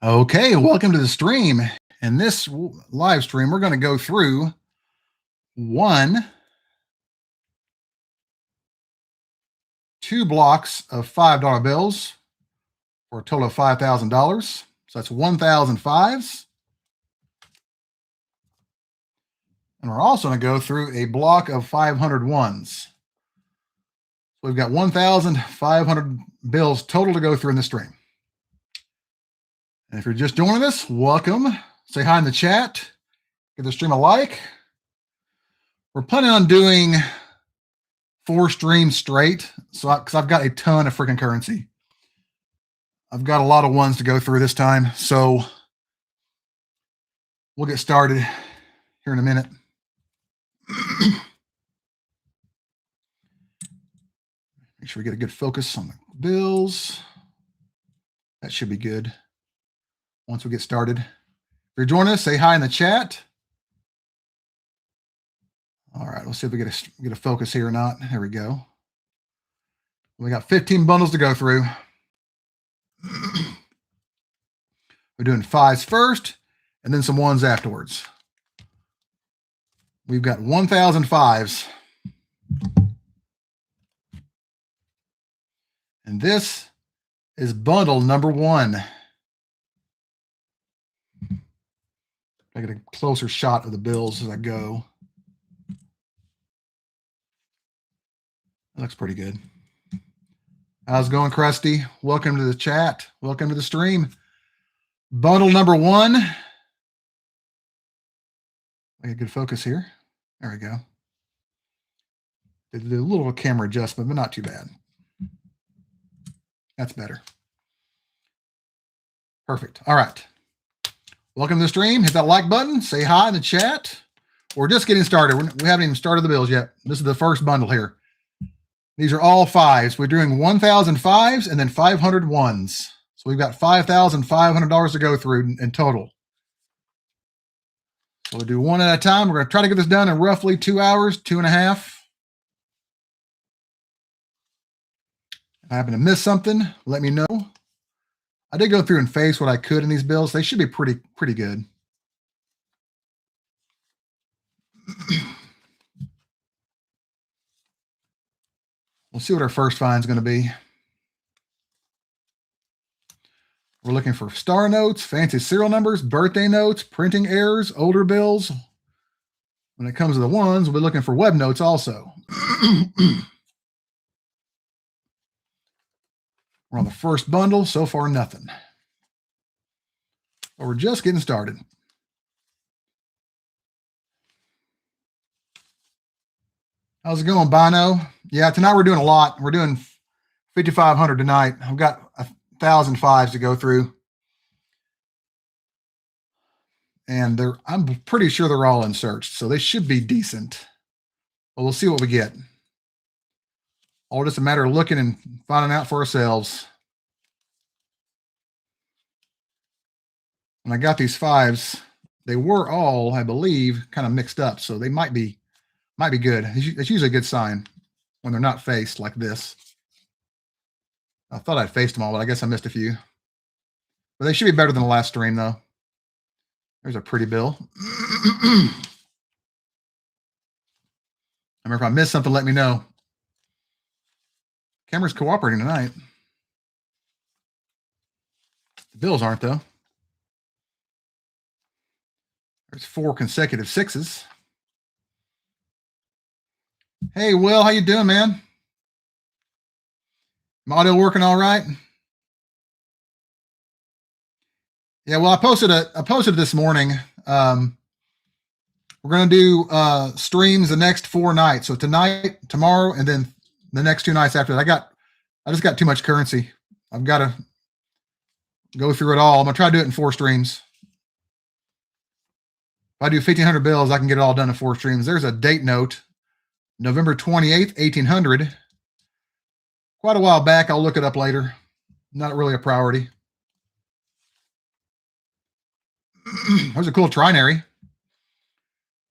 Okay, welcome to the stream. In this live stream, we're going to go through two blocks of $5 bills for a total of $5,000. So that's 1,000 fives. And we're also going to go through a block of 500 ones. So we've got 1,500 bills total to go through in the stream. And if you're just joining us, welcome. Say hi in the chat. Give the stream a like. We're planning on doing 4 streams straight, so because I've got a ton of freaking currency. I've got a lot of ones to go through this time, so we'll get started here in a minute. Make sure we get a good focus on the bills. That should be good once we get started. If you're joining us, say hi in the chat. All right, let's see if we get a focus here or not. There we go. We got 15 bundles to go through. We're doing fives first and then some ones afterwards. We've got 1,000 fives. And this is bundle number 1. I get a closer shot of the bills as I go. That looks pretty good. How's it going, Krusty? Welcome to the chat. Welcome to the stream. Bundle number 1. I get good focus here. There we go. Did a little camera adjustment, but not too bad. That's better. Perfect. All right. Welcome to the stream. Hit that like button. Say hi in the chat. We're just getting started. We haven't even started the bills yet. This is the first bundle here. These are all fives. We're doing 1,000 fives and then 500 ones. So we've got $5,500 to go through in total. So we'll do one at a time. We're going to try to get this done in roughly 2 hours, 2.5. If I happen to miss something, let me know. I did go through and face what I could in these bills. They should be pretty good. We'll see what our first find is going to be. We're looking for star notes, fancy serial numbers, birthday notes, printing errors, older bills. When it comes to the ones, we'll be looking for web notes also. We're on the first bundle. So far, nothing. But we're just getting started. How's it going, Bino? Yeah, tonight we're doing a lot. We're doing 5,500 tonight. I've got 1,000 fives to go through. And I'm pretty sure they're all unsearched, so they should be decent. But we'll see what we get. All just a matter of looking and finding out for ourselves. When I got these fives, they were all, I believe, kind of mixed up, so they might be good. It's usually a good sign when they're not faced like this. I thought I'd faced them all, but I guess I missed a few. But they should be better than the last stream, though. There's a pretty bill. Remember, if I missed something, let me know. Camera's cooperating tonight. The bills aren't, though. There's 4 consecutive 6s. Hey, Will, how you doing, man? My audio working all right? Yeah, well, I posted this morning. We're going to do streams the next 4 nights. So tonight, tomorrow, and then the next 2 nights after that. I just got too much currency. I've got to go through it all. I'm going to try to do it in 4 streams. If I do 1,500 bills, I can get it all done in 4 streams. There's a date note, November 28th, 1800. Quite a while back. I'll look it up later. Not really a priority. There's a cool trinary.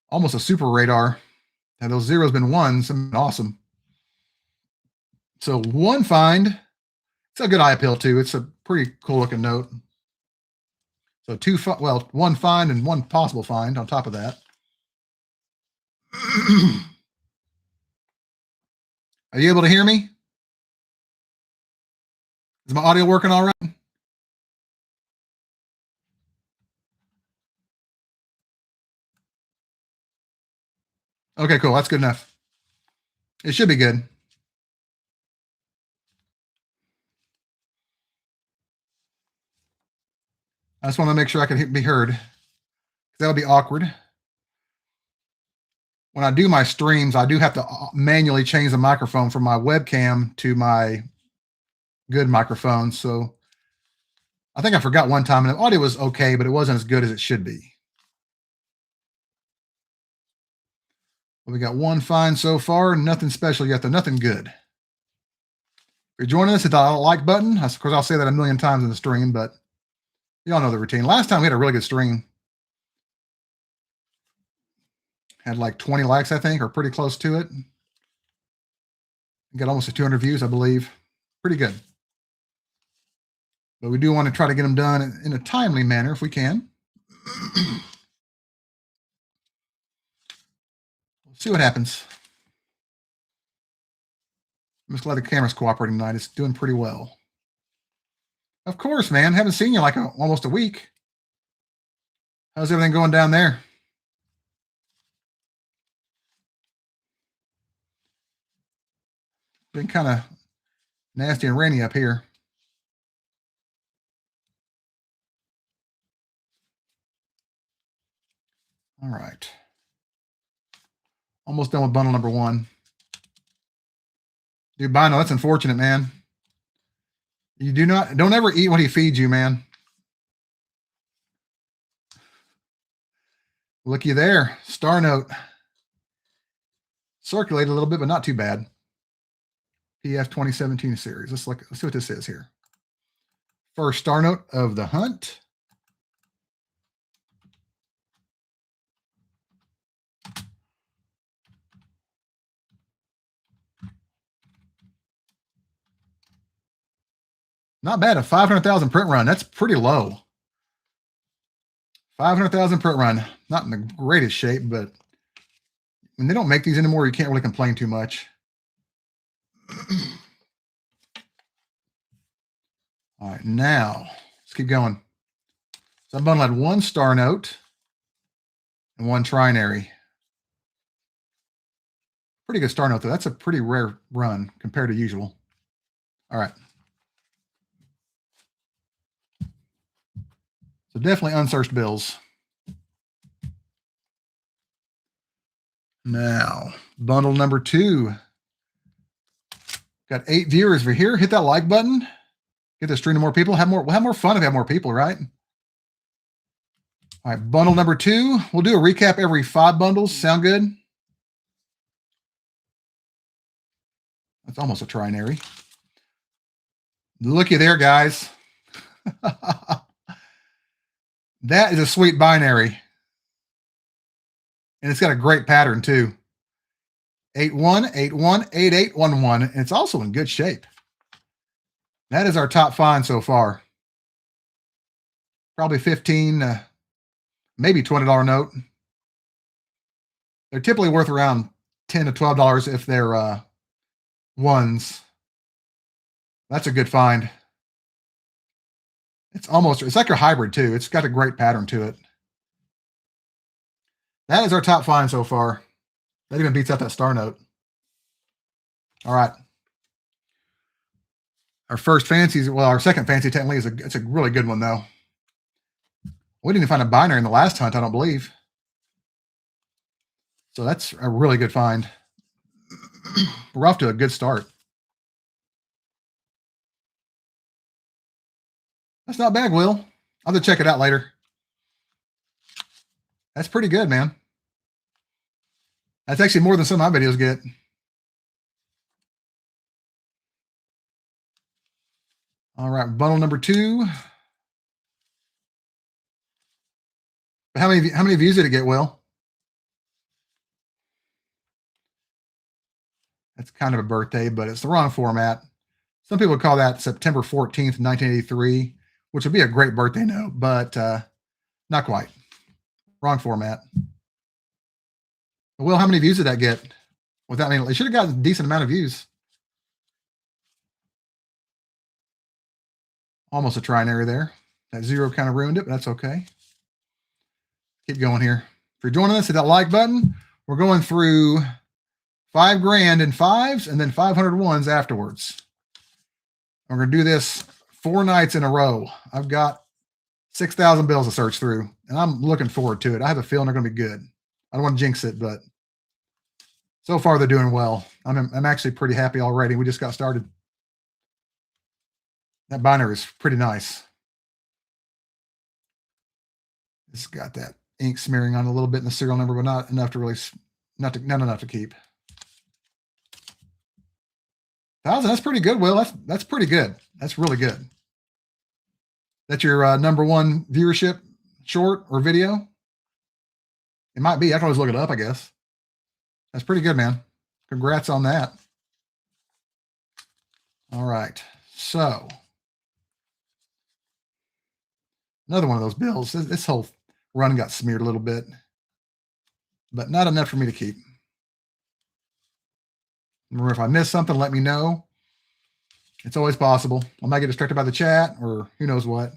Almost a super radar. And those zeros been ones. Awesome. So 1 find. It's a good eye appeal too. It's a pretty cool looking note. So one find and one possible find on top of that. Are you able to hear me? Is my audio working all right? Okay, cool. That's good enough. It should be good. I just want to make sure I can be heard. That would be awkward. When I do my streams, I do have to manually change the microphone from my webcam to my good microphone. So I think I forgot one time, and the audio was okay, but it wasn't as good as it should be. We got one find so far, nothing special yet, though, nothing good. If you're joining us, hit the like button. Of course, I'll say that a million times in the stream, but y'all know the routine. Last time we had a really good stream. Had like 20 likes, I think, or pretty close to it. Got almost 200 views, I believe. Pretty good. But we do want to try to get them done in a timely manner if we can. We'll see what happens. I'm just glad the camera's cooperating tonight. It's doing pretty well. Of course, man. Haven't seen you like almost a week. How's everything going down there? Been kind of nasty and rainy up here. All right. Almost done with bundle number one. Dude, Bino, that's unfortunate, man. You don't ever eat what he feeds you, man. Looky there. Star note. Circulated a little bit, but not too bad. PF 2017 series. Let's see what this is here. First star note of the hunt. Not bad. A 500,000 print run. That's pretty low. 500,000 print run. Not in the greatest shape, but when they don't make these anymore, you can't really complain too much. All right, now let's keep going. So that bundle had one star note and one trinary. Pretty good star note, though. That's a pretty rare run compared to usual. All right. So definitely unsearched bills. Now, bundle number two. Got 8 viewers over here. Hit that like button. Get the stream to more people. We'll have more fun if we have more people, right? All right, bundle number two. We'll do a recap every 5 bundles. Sound good? That's almost a trinary. Looky there, guys. That is a sweet binary. And it's got a great pattern, too. 81, 81, 88, 11. And it's also in good shape. That is our top find so far. Probably 15, maybe $20 note. They're typically worth around $10 to $12 if they're ones. That's a good find. It's like a hybrid too. It's got a great pattern to it. That is our top find so far. That even beats out that star note. All right. Our second fancy technically it's a really good one though. We didn't find a binary in the last hunt, I don't believe. So that's a really good find. We're off to a good start. That's not bad, Will. I'll have to check it out later. That's pretty good, man. That's actually more than some of my videos get. All right, bundle number two. How many views did it get, Will? That's kind of a birthday, but it's the wrong format. Some people call that September 14th, 1983, which would be a great birthday note, but Not quite. Wrong format. Well, how many views did that get? Without, I mean, it should have gotten a decent amount of views. Almost a trinary there. That 0 kind of ruined it, but that's okay. Keep going here. If you're joining us, hit that like button. We're going through $5 grand in fives and then 500 ones afterwards. We're going to do this 4 nights in a row. I've got 6,000 bills to search through, and I'm looking forward to it. I have a feeling they're going to be good. I don't want to jinx it, but so far they're doing well. I'm actually pretty happy already. We just got started. That binary is pretty nice. It's got that ink smearing on a little bit in the serial number, but not enough to really, not enough to keep. 1,000, that's pretty good, Will. That's pretty good. That's really good. That's your #1 viewership short or video? It might be. I can always look it up, I guess. That's pretty good, man. Congrats on that. All right. So another one of those bills. This whole run got smeared a little bit, but not enough for me to keep. Remember, if I miss something, let me know. It's always possible. I might get distracted by the chat or who knows what.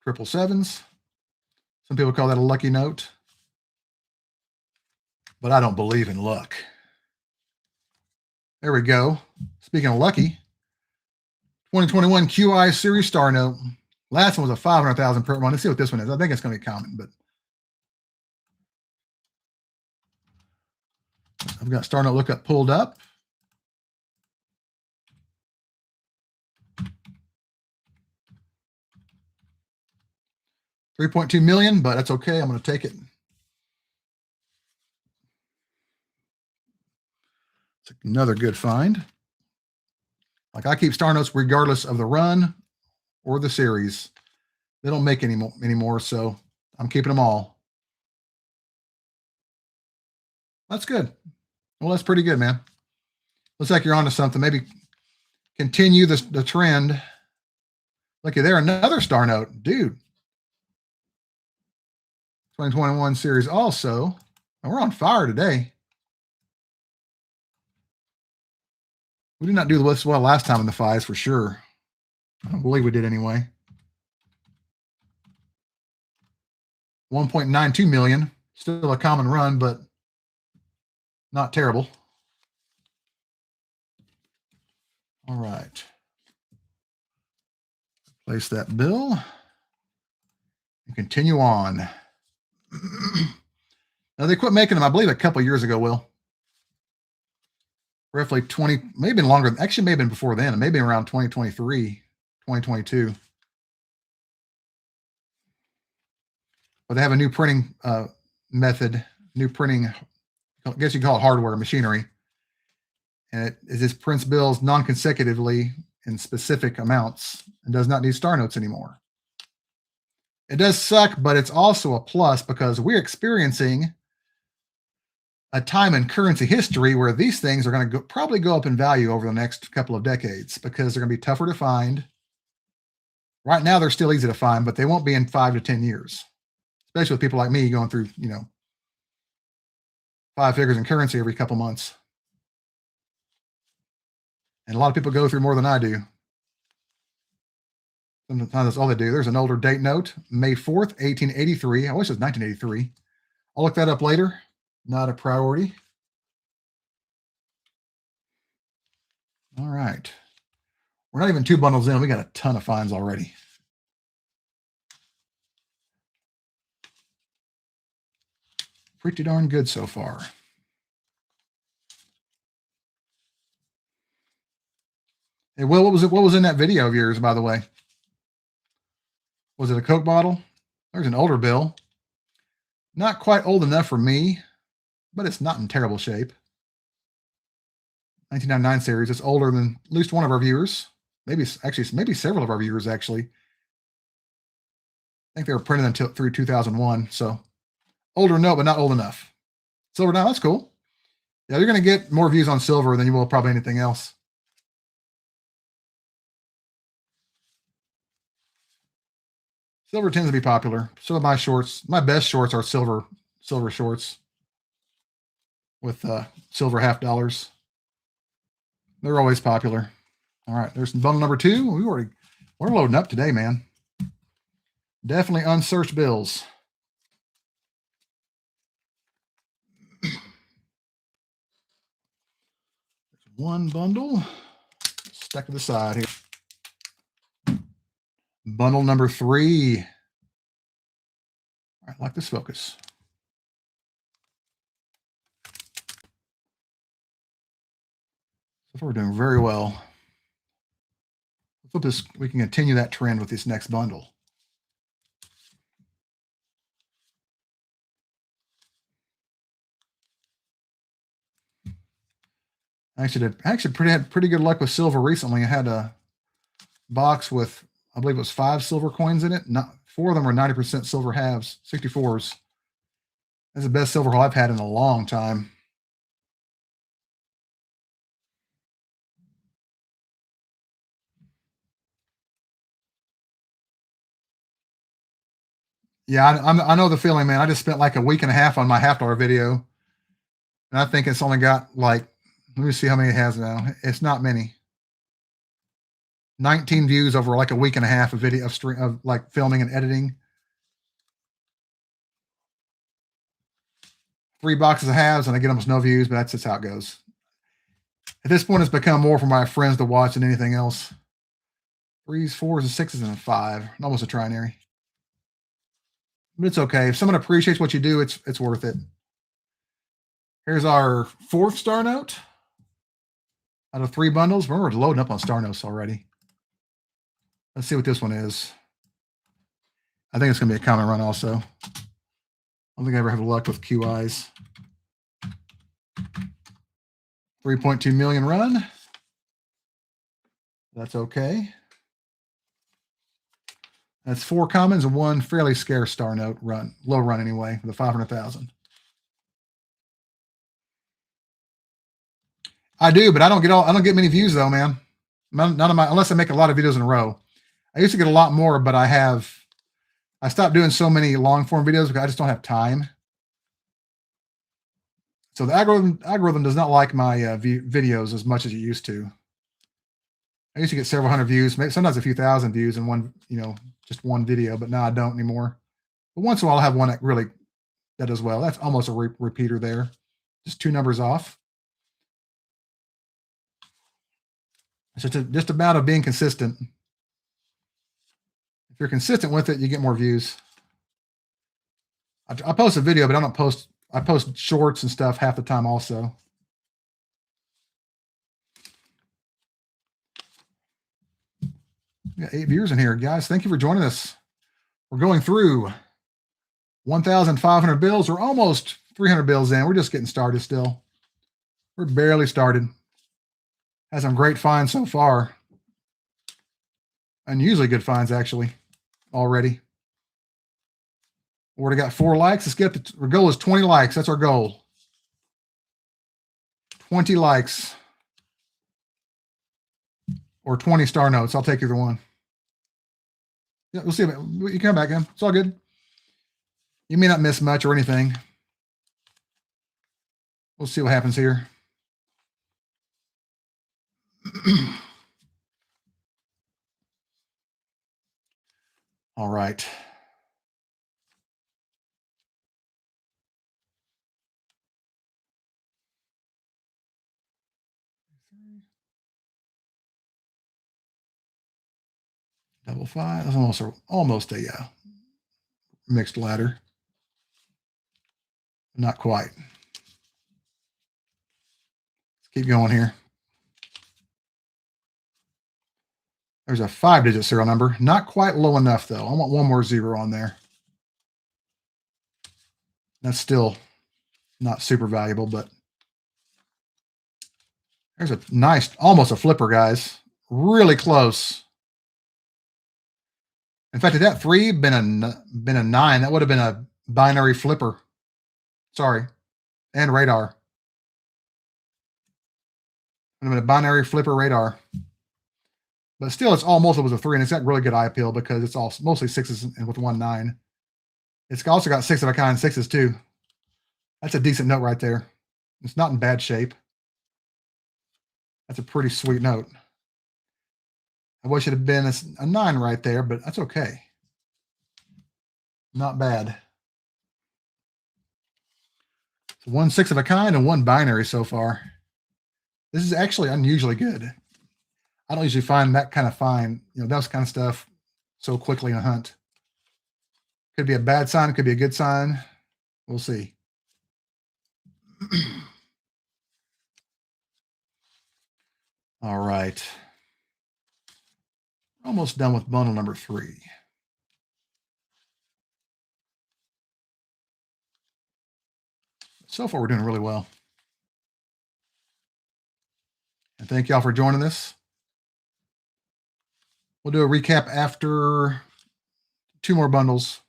Triple sevens. Some people call that a lucky note, but I don't believe in luck. There we go. Speaking of lucky, 2021 QI Series Star Note. Last one was a 500,000 per one. Let's see what this one is. I think it's going to be common, but I've got Star Note Lookup pulled up. $3.2 million, but that's okay. I'm going to take it. It's another good find. Like, I keep Star Notes regardless of the run or the series. They don't make any anymore, so I'm keeping them all. That's good. Well, that's pretty good, man. Looks like you're onto something. Maybe continue the trend. Looky there, another Star Note. Dude. 2021 series also. And we're on fire today. We did not do this well last time in the fives for sure. I don't believe we did anyway. 1.92 million. Still a common run, but not terrible. All right. Place that bill and continue on. Now, they quit making them, I believe, a couple years ago, Will. Roughly 20, maybe longer. Actually, may have been before then. It may have been around 2023, 2022. But they have a new printing method, new printing, I guess you call it hardware, machinery. And it just prints bills non-consecutively in specific amounts and does not need Star Notes anymore. It does suck, but it's also a plus because we're experiencing a time in currency history where these things are going to probably go up in value over the next couple of decades because they're going to be tougher to find. Right now, they're still easy to find, but they won't be in 5 to 10 years, especially with people like me going through, 5 figures in currency every couple months. And a lot of people go through more than I do. Sometimes that's all they do. There's an older date note, May 4th, 1883. I wish it was 1983. I'll look that up later. Not a priority. All right. We're not even 2 bundles in. We got a ton of finds already. Pretty darn good so far. Hey, Will, what was it? What was in that video of yours, by the way? Was it a Coke bottle? There's an older bill. Not quite old enough for me, but it's not in terrible shape. 1999 series. It's older than at least one of our viewers. Maybe several of our viewers, actually. I think they were printed until through 2001. So older note, but not old enough. Silver now, that's cool. Yeah, you're going to get more views on silver than you will probably anything else. Silver tends to be popular. So my shorts, my best shorts are silver shorts with silver half dollars. They're always popular. All right, there's bundle number 2. We're loading up today, man. Definitely unsearched bills. One bundle. Stack to the side here. Bundle number 3. All right, like this focus. So far, we're doing very well. Let's hope this, we can continue that trend with this next bundle. I actually had pretty good luck with silver recently. I had a box with, I believe it was 5 silver coins in it. 4 of them were 90% silver halves, 64s. That's the best silver haul I've had in a long time. Yeah, I know the feeling, man. I just spent like a week and a half on my $50 video, and I think it's only got like, let me see how many it has now. It's not many. 19 views over like a week and a half of video of like filming and editing. 3 boxes of halves, and I get almost no views, but that's just how it goes. At this point, it's become more for my friends to watch than anything else. 3s, 4s, and 6s, and a 5. Almost a trinary. But it's okay. If someone appreciates what you do, it's worth it. Here's our 4th star note out of 3 bundles. We're loading up on star notes already. Let's see what this one is. I think it's going to be a common run also. I don't think I ever have luck with QIs. 3.2 million run. That's okay. That's 4 commons and 1 fairly scarce star note run, low run anyway, with a 500,000. I do, but I don't get many views though, man. None of my, unless I make a lot of videos in a row. I used to get a lot more, but I stopped doing so many long form videos because I just don't have time. So the algorithm does not like my videos as much as it used to. I used to get several hundred views, maybe sometimes a few thousand views in one, just one video, but now I don't anymore. But once in a while, I'll have one that does well. That's almost a repeater there. Just 2 numbers off. It's just about being consistent. If you're consistent with it, you get more views. I post a video, but I don't post. I post shorts and stuff half the time also. We got 8 viewers in here, guys. Thank you for joining us. We're going through 1,500 bills. We're almost 300 bills in. We're just getting started still. We're barely started. Had some great finds so far. Unusually good finds, actually, already. We already got 4 likes. Let's get our goal is 20 likes. That's our goal. 20 likes. Or 20 star notes. I'll take either one. Yeah, we'll see. You can come back in. It's all good. You may not miss much or anything. We'll see what happens here. All right. Double 5. That's almost a mixed ladder. Not quite. Let's keep going here. There's a 5-digit serial number. Not quite low enough, though. I want one more 0 on there. That's still not super valuable, but there's a nice, almost a flipper, guys. Really close. In fact, if that 3 been a 9, that would have been a binary flipper. Sorry, and radar. Would have been a binary flipper radar. But still, it's all multiples of 3, and it's got really good eye appeal because it's all mostly 6s and with 1 9. It's also got 6 of a kind 6s too. That's a decent note right there. It's not in bad shape. That's a pretty sweet note. I wish it had been a 9 right there, but that's okay. Not bad. So 1 6 of a kind and 1 binary so far. This is actually unusually good. I don't usually find that kind of fine, that kind of stuff so quickly in a hunt. Could be a bad sign, could be a good sign. We'll see. All right. Almost done with bundle number 3. So far, we're doing really well. And thank y'all for joining us. We'll do a recap after 2 more bundles.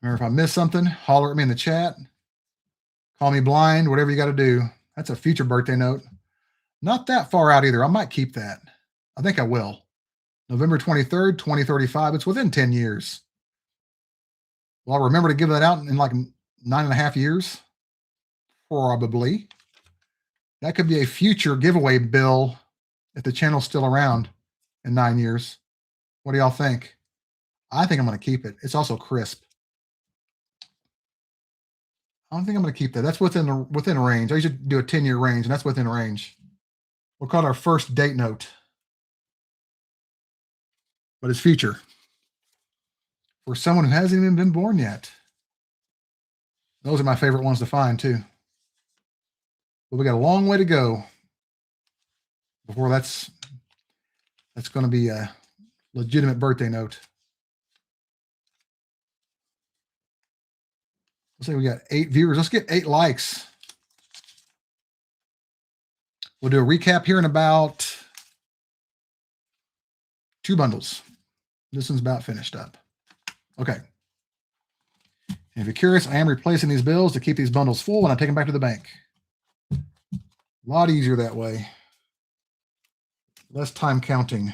Remember, if I miss something, holler at me in the chat. Call me blind, whatever you got to do. That's a future birthday note. Not that far out either. I might keep that. I think I will. November 23rd, 2035. It's within 10 years. Well, I'll remember to give that out in like 9.5 years. Probably. That could be a future giveaway bill if the channel's still around in 9 years. What do y'all think? I think I'm going to keep it. It's also crisp. I don't think I'm going to keep that. That's within range. I usually do a 10-year range, and that's within range. We'll call it our first date note. But it's future. For someone who hasn't even been born yet. Those are my favorite ones to find, too. But we got a long way to go before that's going to be a legitimate birthday note. Let's say we got 8 viewers. Let's get 8 likes. We'll do a recap here in about 2 bundles. This one's about finished up. Okay. And if you're curious, I am replacing these bills to keep these bundles full when I take them back to the bank. A lot easier that way. Less time counting.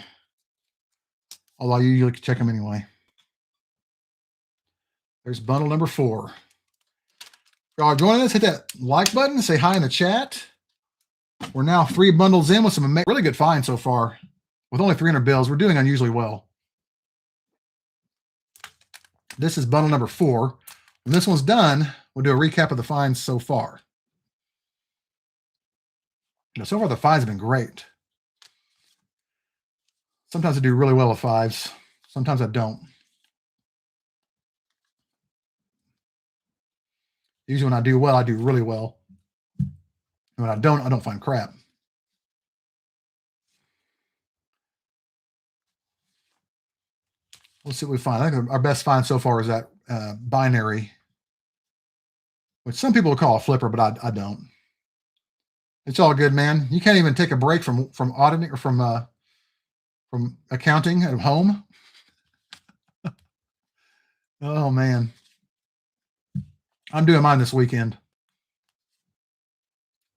Although I usually check them anyway. There's bundle number 4. Y'all are joining us, hit that like button, say hi in the chat. We're now 3 bundles in with some really good finds so far. With only 300 bills, we're doing unusually well. This is bundle number 4. When this one's done, we'll do a recap of the finds so far. So far, the finds have been great. Sometimes I do really well with 5s. Sometimes I don't. Usually when I do well, I do really well. And when I don't find crap. Let's see what we find. I think our best find so far is that binary, which some people would call a flipper, but I don't. It's all good, man. You can't even take a break from auditing or from accounting at home. Oh, man. I'm doing mine this weekend.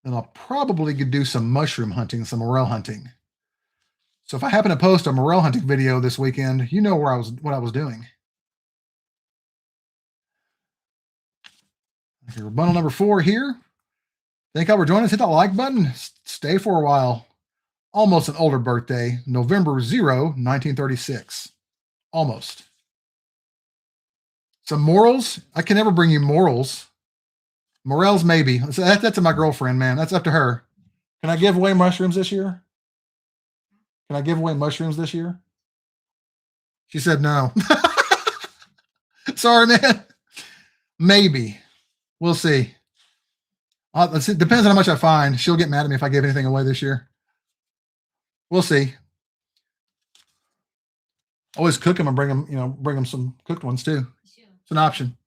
And I'll probably do some mushroom hunting, some morel hunting. So if I happen to post a morel hunting video this weekend, you know what I was doing. Okay, bundle number 4 here. Thank y'all for joining us. Hit that like button. Stay for a while. Almost an older birthday. November 0, 1936. Almost. Some morels. I can never bring you morels. Morels, maybe. That's my girlfriend, man. That's up to her. Can I give away mushrooms this year? Can I give away mushrooms this year? She said no. Sorry, man. Maybe. We'll see. It depends on how much I find. She'll get mad at me if I give anything away this year. We'll see. Always cook them and bring them some cooked ones too. It's an option.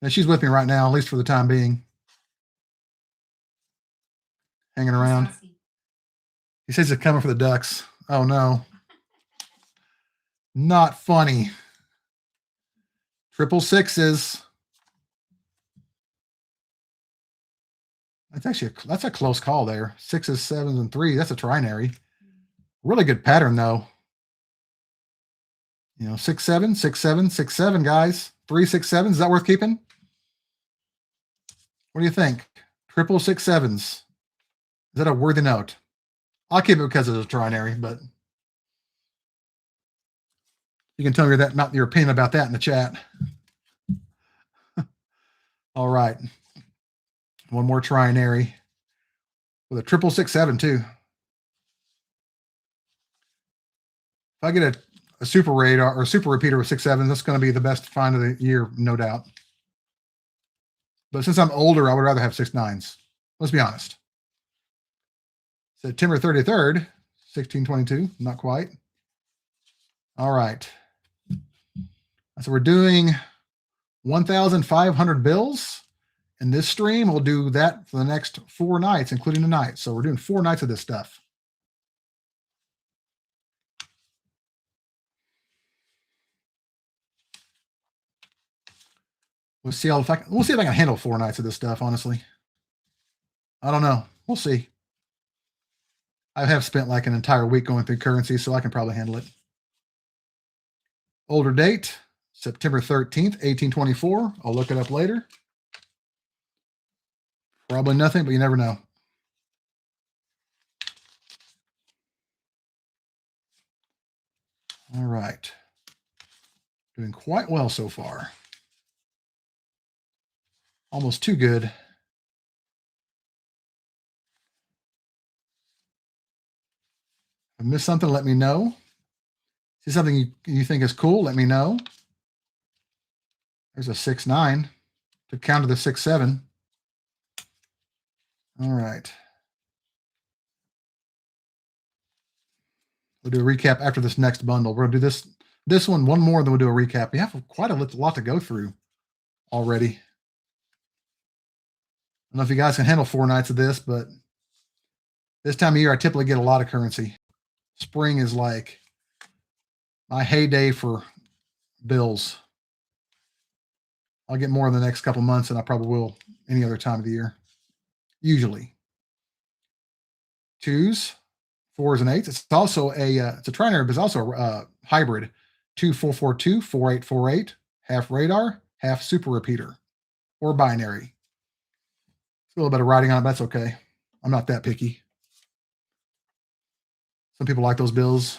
And she's with me right now, at least for the time being. Hanging around. He says he's coming for the ducks. Oh no. Not funny. 666s. That's actually that's a close call there. 6s, 7s, and 3s. That's a trinary. Really good pattern though. You know, 6, 7, 6, 7, 6, 7, guys. 3, 6, 7. Is that worth keeping? What do you think? Triple 6, 7s. Is that a worthy note? I'll keep it because it's a trinary, but you can tell me that not your opinion about that in the chat. All right. One more trinary with a triple 6, 7 too. If I get a super radar or super repeater with 6, 7s, that's going to be the best find of the year, no doubt. But since I'm older, I would rather have 6, 9s. Let's be honest. September 33rd, 1622. Not quite. All right. So we're doing 1,500 bills. In this stream, we'll do that for the next 4 nights, including tonight. So we're doing 4 nights of this stuff. We'll see if I can handle 4 nights of this stuff, honestly. I don't know. We'll see. I have spent like an entire week going through currency, so I can probably handle it. Older date, September 13th, 1824. I'll look it up later. Probably nothing, but you never know. All right. Doing quite well so far. Almost too good. If I missed something, let me know. See something you think is cool, let me know. There's a 6, 9 to counter the 6, 7. All right. We'll do a recap after this next bundle. We're going to do this one more, then we'll do a recap. We have quite a lot to go through already. I don't know if you guys can handle 4 nights of this, but this time of year, I typically get a lot of currency. Spring is like my heyday for bills. I'll get more in the next couple months than I probably will any other time of the year. Usually. 2s, 4s, and 8s. It's also it's a trinary, but it's also a hybrid. 2442, 4848, half radar, half super repeater, or binary. It's a little bit of writing on it, but that's okay. I'm not that picky. Some people like those bills.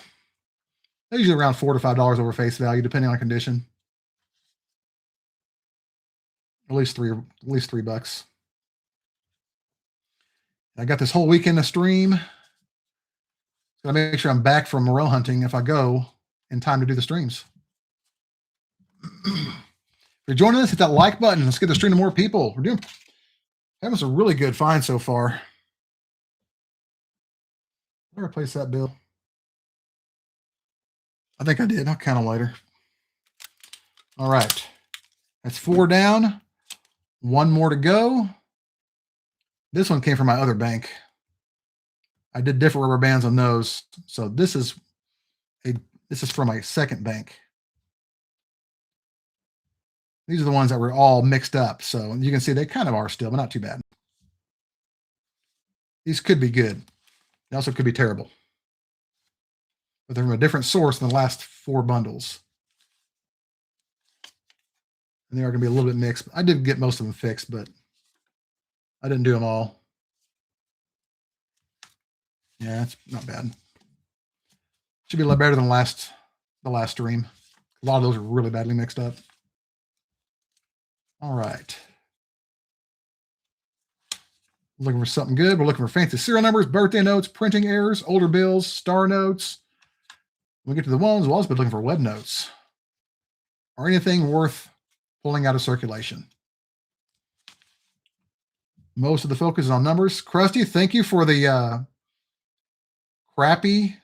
They're usually around $4 to $5 over face value, depending on condition. At least $3. I got this whole weekend to stream. Gotta make sure I'm back from morel hunting if I go in time to do the streams. If you're joining us, hit that like button. Let's get the stream to more people. We're having some really good finds so far. Did I replace that bill? I think I did. I'll count them later. All right. That's 4 down. 1 more to go. This one came from my other bank. I did different rubber bands on those. So this is from my second bank. These are the ones that were all mixed up. So you can see they kind of are still, but not too bad. These could be good. They also could be terrible. But they're from a different source than the last 4 bundles. And they are going to be a little bit mixed. I did get most of them fixed, but I didn't do them all. Yeah, it's not bad. Should be a lot better than the last stream. A lot of those are really badly mixed up. All right. Looking for something good. We're looking for fancy serial numbers, birthday notes, printing errors, older bills, star notes. When we get to the ones, we'll also be looking for web notes or anything worth pulling out of circulation. Most of the focus is on numbers. Krusty, thank you for the crappy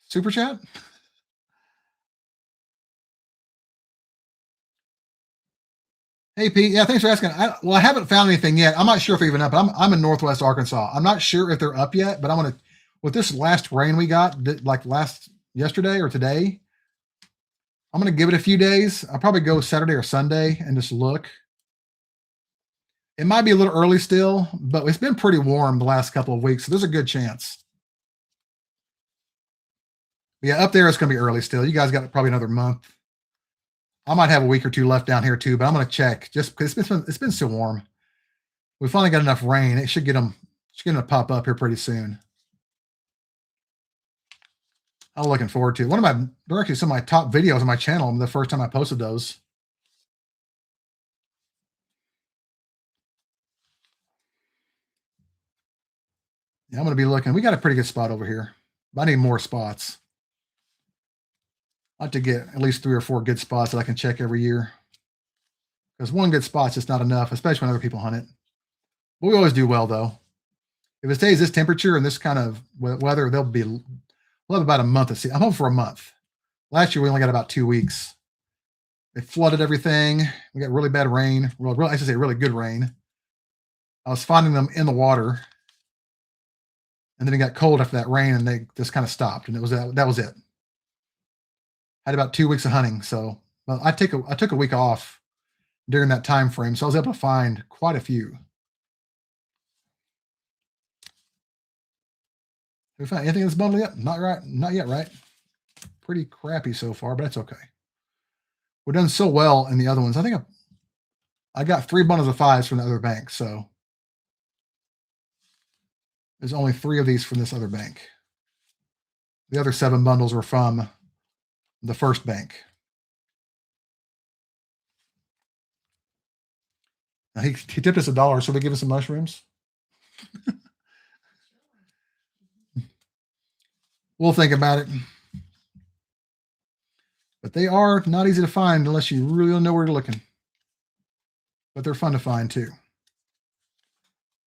super chat. Hey, Pete. Yeah, thanks for asking. I haven't found anything yet. I'm not sure if they're even up. I'm in Northwest Arkansas. I'm not sure if they're up yet, but I'm going to, with this last rain we got, like yesterday or today, I'm going to give it a few days. I'll probably go Saturday or Sunday and just look. It might be a little early still, but it's been pretty warm the last couple of weeks, so there's a good chance. Yeah, up there it's going to be early still. You guys got probably another month. I might have a week or two left down here too, but I'm going to check just because it's been so warm. We finally got enough rain. It should get them. It's going to pop up here pretty soon. I'm looking forward to it. They're actually some of my top videos on my channel the first time I posted those. Yeah, I'm going to be looking. We got a pretty good spot over here. I need more spots. I like to get at least 3 or 4 good spots that I can check every year. Because one good spot's just not enough, especially when other people hunt it. But we always do well, though. If it stays this temperature and this kind of weather, we'll have about a month of season. I'm home for a month. Last year, we only got about 2 weeks. It flooded everything. We got really bad rain. I should say really good rain. I was finding them in the water. And then it got cold after that rain, and they just kind of stopped. And that was it. I had about 2 weeks of hunting. So well, I took a week off during that time frame. So I was able to find quite a few. Have we found anything in this bundle yet? Not yet, right? Pretty crappy so far, but that's okay. We've done so well in the other ones. I think I got 3 bundles of 5s from the other bank, so there's only 3 of these from this other bank. The other 7 bundles were from the first bank. Now he tipped us $1, so they give us some mushrooms. We'll think about it. But they are not easy to find unless you really know where you're looking. But they're fun to find too.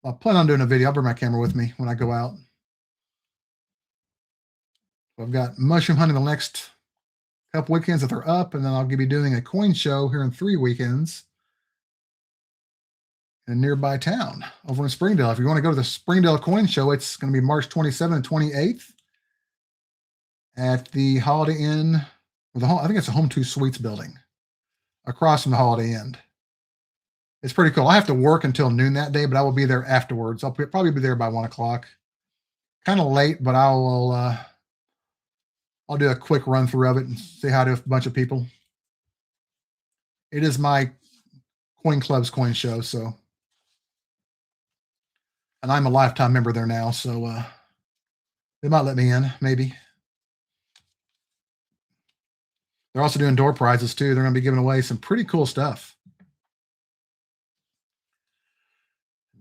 I'll plan on doing a video. I'll bring my camera with me when I go out. I've got mushroom hunting the next couple weekends that they're up, and then I'll be doing a coin show here in 3 weekends in a nearby town over in Springdale. If you want to go to the Springdale coin show, it's going to be March 27th and 28th at the Holiday Inn. I think it's a Home 2 Suites building across from the Holiday Inn. It's pretty cool. I have to work until noon that day, but I will be there afterwards. I'll probably be there by 1 o'clock. Kind of late, but I'll do a quick run through of it and say hi to a bunch of people. It is my Coin Club's coin show, so, and I'm a lifetime member there now, so they might let me in, maybe. They're also doing door prizes too. They're going to be giving away some pretty cool stuff.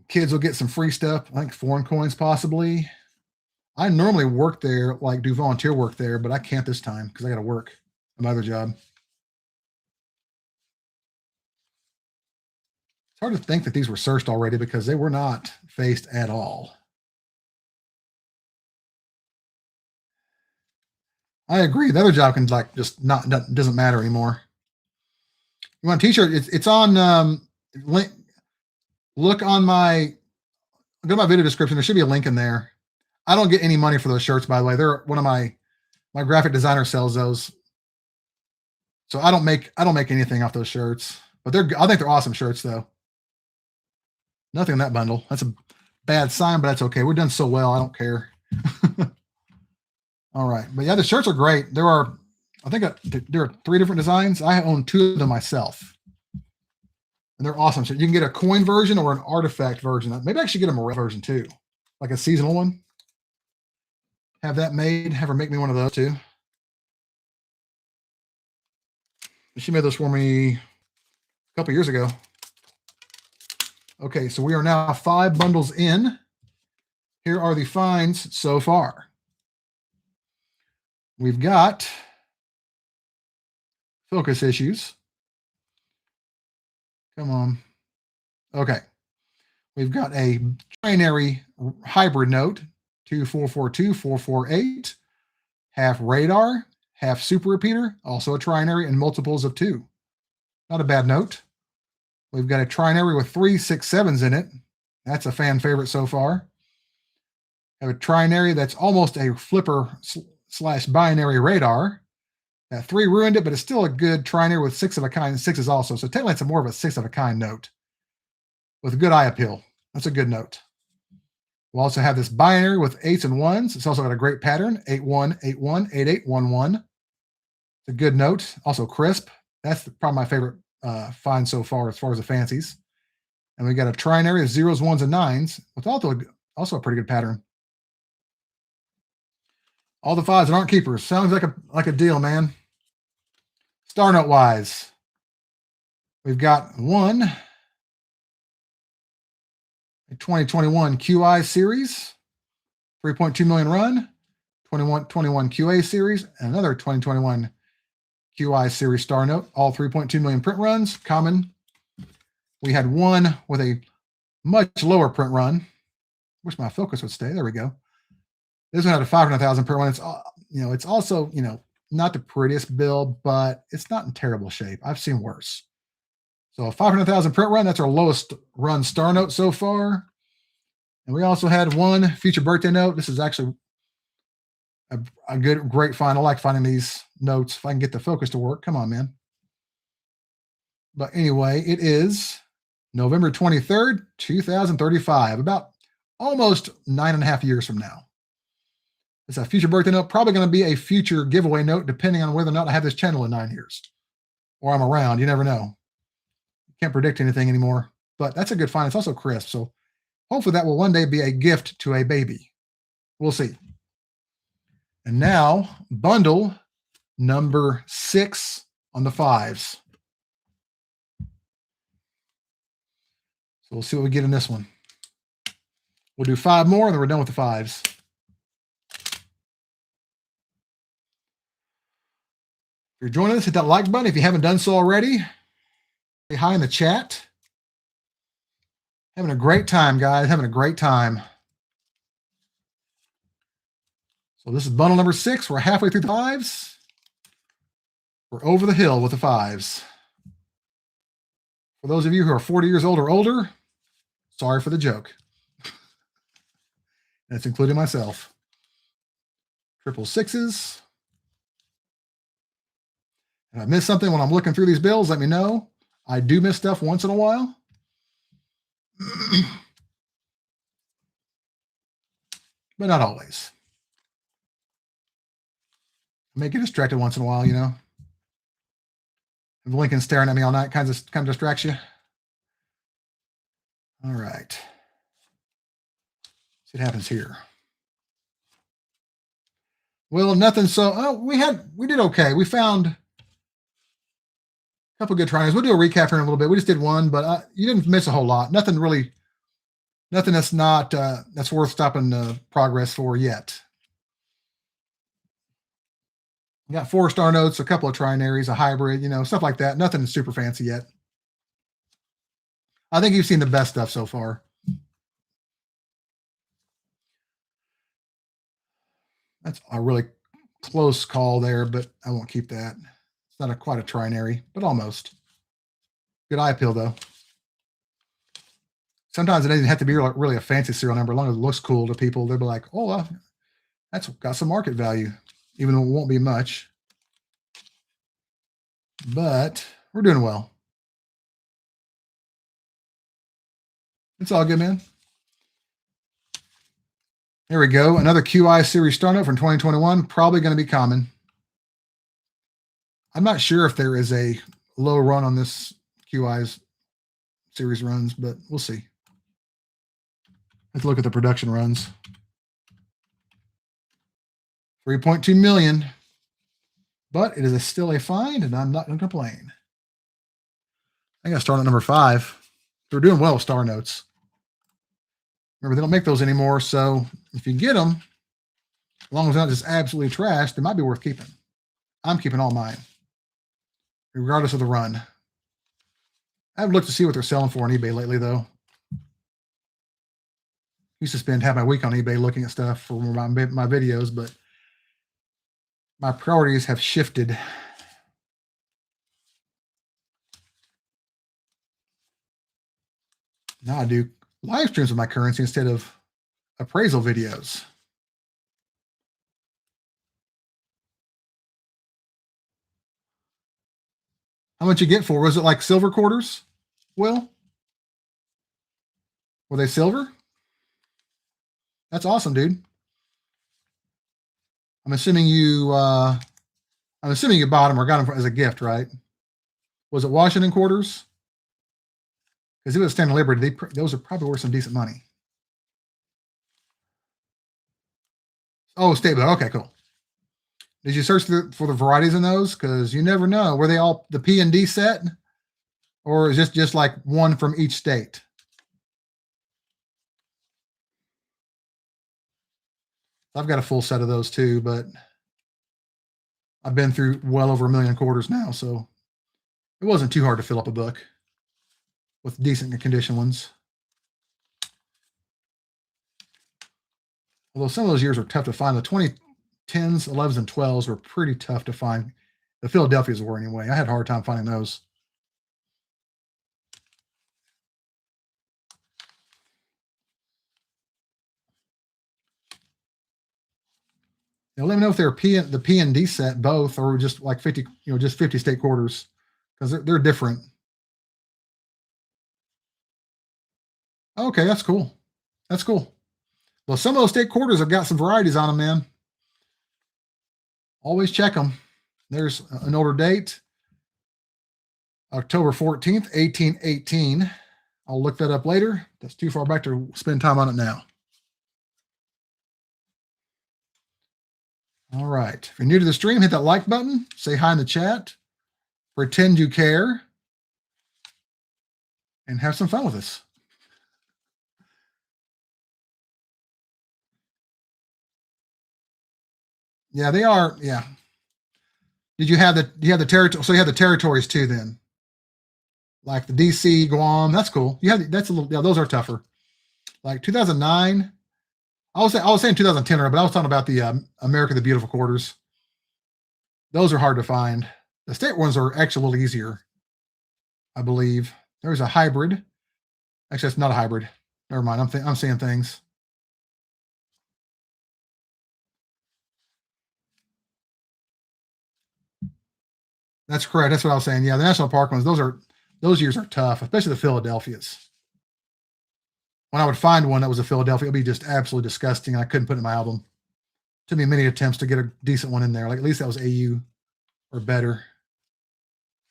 Kids will get some free stuff, I think foreign coins possibly. I normally work there, like do volunteer work there, but I can't this time because I got to work another job. It's hard to think that these were searched already because they were not faced at all. I agree. The other job can just doesn't matter anymore. You want a t-shirt? It's on link. Look on go to my video description. There should be a link in there. I don't get any money for those shirts, by the way. They're one of my graphic designer sells those. So I don't make anything off those shirts. But I think they're awesome shirts though. Nothing in that bundle. That's a bad sign, but that's okay. We're done so well. I don't care. All right. But yeah, the shirts are great. I think there are 3 different designs. I own 2 of them myself. And they're awesome. So you can get a coin version or an artifact version. Maybe I should get them a red version too, like a seasonal one. Have that made. Have her make me one of those too. She made those for me a couple years ago. Okay, so we are now 5 bundles in. Here are the finds so far. We've got focus issues. Come on. Okay. We've got a trinary hybrid note, 2442448, half radar, half super repeater, also a trinary and multiples of 2. Not a bad note. We've got a trinary with 3 6/7s in it. That's a fan favorite so far. Have a trinary that's almost a flipper / binary radar. That 3 ruined it, but it's still a good trinary with 6 of a kind and 6s also. So technically it's more of a 6 of a kind note. with good eye appeal. That's a good note. We'll also have this binary with 8s and 1s. It's also got a great pattern, 8181, 8811. It's a good note. Also crisp. That's probably my favorite find so far as the fancies. And we got a trinary of 0s, 1s, and 9s with also a pretty good pattern. All the 5s that aren't keepers. Sounds like a deal, man. Star note wise, we've got one, a 2021 QI series, 3.2 million run, 21 QA series, and another 2021 QI series star note, all 3.2 million print runs, common. We had one with a much lower print run. Wish my focus would stay. There we go. This one had a 500,000 print run. It's it's also not the prettiest build, but it's not in terrible shape. I've seen worse. So a 500,000 print run. That's our lowest run star note so far. And we also had one future birthday note. This is actually a great find. I like finding these notes. If I can get the focus to work, come on, man. But anyway, it is November 23rd, 2035, about almost 9.5 years from now. It's a future birthday note, probably going to be a future giveaway note, depending on whether or not I have this channel in 9 years or I'm around. You never know. Can't predict anything anymore, but that's a good find. It's also crisp. So hopefully that will one day be a gift to a baby. We'll see. And now bundle number 6 on the 5s. So we'll see what we get in this one. We'll do 5 more and then we're done with the 5s. If you're joining us, hit that like button. If you haven't done so already, say hi in the chat. Having a great time, guys. Having a great time. So this is bundle number 6. We're halfway through the 5s. We're over the hill with the 5s. For those of you who are 40 years old or older, sorry for the joke. That's including myself. 666s. If I miss something when I'm looking through these bills, let me know. I do miss stuff once in a while. But not always. I may get distracted once in a while, If Lincoln's staring at me all night, kind of distracts you. All right. See what happens here. Well, nothing. So we did okay. We found a couple good tries. We'll do a recap here in a little bit. We just did one, but you didn't miss a whole lot. Nothing that's not that's worth stopping progress for yet. We got 4 star notes, a couple of trinaries, a hybrid, stuff like that. Nothing super fancy yet. I think you've seen the best stuff so far. That's a really close call there, but I won't keep that. It's not quite a trinary, but almost. Good eye appeal, though. Sometimes it doesn't have to be really a fancy serial number. As long as it looks cool to people, they'll be like, oh, that's got some market value, even though it won't be much. But we're doing well. It's all good, man. There we go. Another QI series star note from 2021. Probably going to be common. I'm not sure if there is a low run on this QI's series runs, but we'll see. Let's look at the production runs. 3.2 million. But it is still a find, and I'm not going to complain. I got to start at number 5. They're doing well with star notes. Remember, they don't make those anymore, so if you get them, as long as they're not just absolutely trashed, they might be worth keeping. I'm keeping all mine, regardless of the run. I haven't looked to see what they're selling for on eBay lately, though. Used to spend half my week on eBay looking at stuff for my videos, but my priorities have shifted. Now I do live streams with my currency instead of appraisal videos. How much you get for? Was it like silver quarters? Will? Were they silver? That's awesome, dude. I'm assuming you bought them or got them as a gift, right? Was it Washington quarters? Because it was Stanley Liberty. Those are probably worth some decent money. Oh, state bill. Okay, cool. Did you search for the varieties in those? Because you never know. Were they all the P and D set, or is this just like one from each state? I've got a full set of those too, but I've been through well over 1 million quarters now, so it wasn't too hard to fill up a book with decent condition ones. Although some of those years are tough to find. The 2010s, 11s, and 12s were pretty tough to find. The Philadelphias were anyway. I had a hard time finding those. Now, let me know if they're the P and D set both, or just like 50, just 50 state quarters, because they're different. Okay, that's cool. That's cool. Well, some of those state quarters have got some varieties on them, man. Always check them. There's an older date, October 14th, 1818. I'll look that up later. That's too far back to spend time on it now. All right. If you're new to the stream, hit that like button. Say hi in the chat. Pretend you care. And have some fun with us. Yeah, they are. Yeah. Do you have the territory? So you have the territories too, then, like the DC, Guam. That's cool. You have that's a little. Yeah, those are tougher. Like 2009. I was saying 2010, but I was talking about the America the Beautiful quarters. Those are hard to find. The state ones are actually a little easier, I believe. There's a hybrid. Actually, it's not a hybrid. Never mind. I'm seeing things. That's correct. That's what I was saying. Yeah, the national park ones. Those years are tough, especially the Philadelphias. When I would find one that was a Philadelphia, it'd be just absolutely disgusting. I couldn't put it in my album. It took me many attempts to get a decent one in there. Like at least that was AU or better.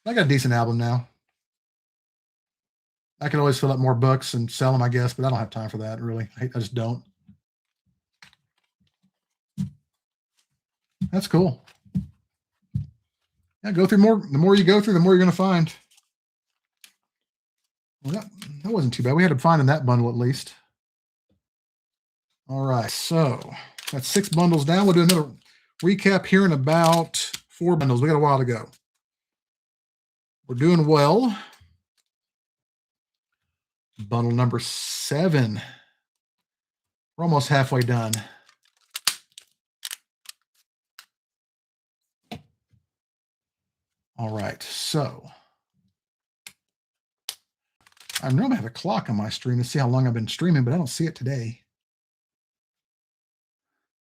I got a decent album now. I could always fill up more books and sell them, I guess, but I don't have time for that, really. I just don't. That's cool. Yeah, go through more. The more you go through, the more you're going to find. Well, that wasn't too bad. We had to find in that bundle at least. All right, so that's 6 bundles down. We'll do another recap here in about 4 bundles. We got a while to go. We're doing well. Bundle number 7. We're almost halfway done. All right, so I normally have a clock on my stream to see how long I've been streaming, but I don't see it today.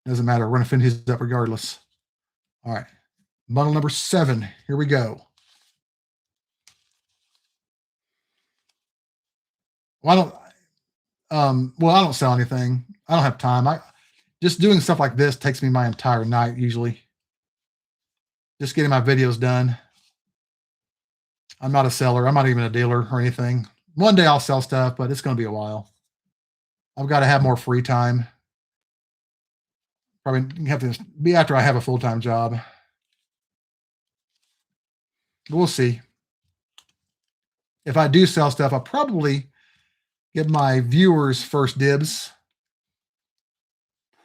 Doesn't matter. We're going to finish this up regardless. All right, bundle number 7. Here we go. Well, I don't sell anything. I don't have time. Just doing stuff like this takes me my entire night usually. Just getting my videos done. I'm not a seller. I'm not even a dealer or anything. One day I'll sell stuff, but it's going to be a while. I've got to have more free time. Probably have to be after I have a full-time job. We'll see. If I do sell stuff, I'll probably give my viewers first dibs.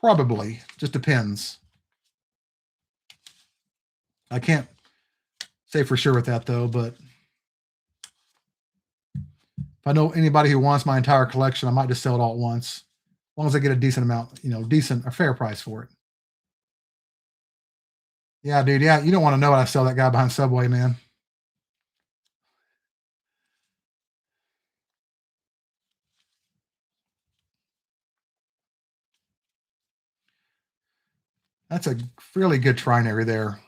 Probably. Just depends. I can't say for sure with that, though, but if I know anybody who wants my entire collection, I might just sell it all at once. As long as I get a decent amount, a fair price for it. Yeah, dude. Yeah, you don't want to know what I sell that guy behind Subway, man. That's a fairly good trinary there.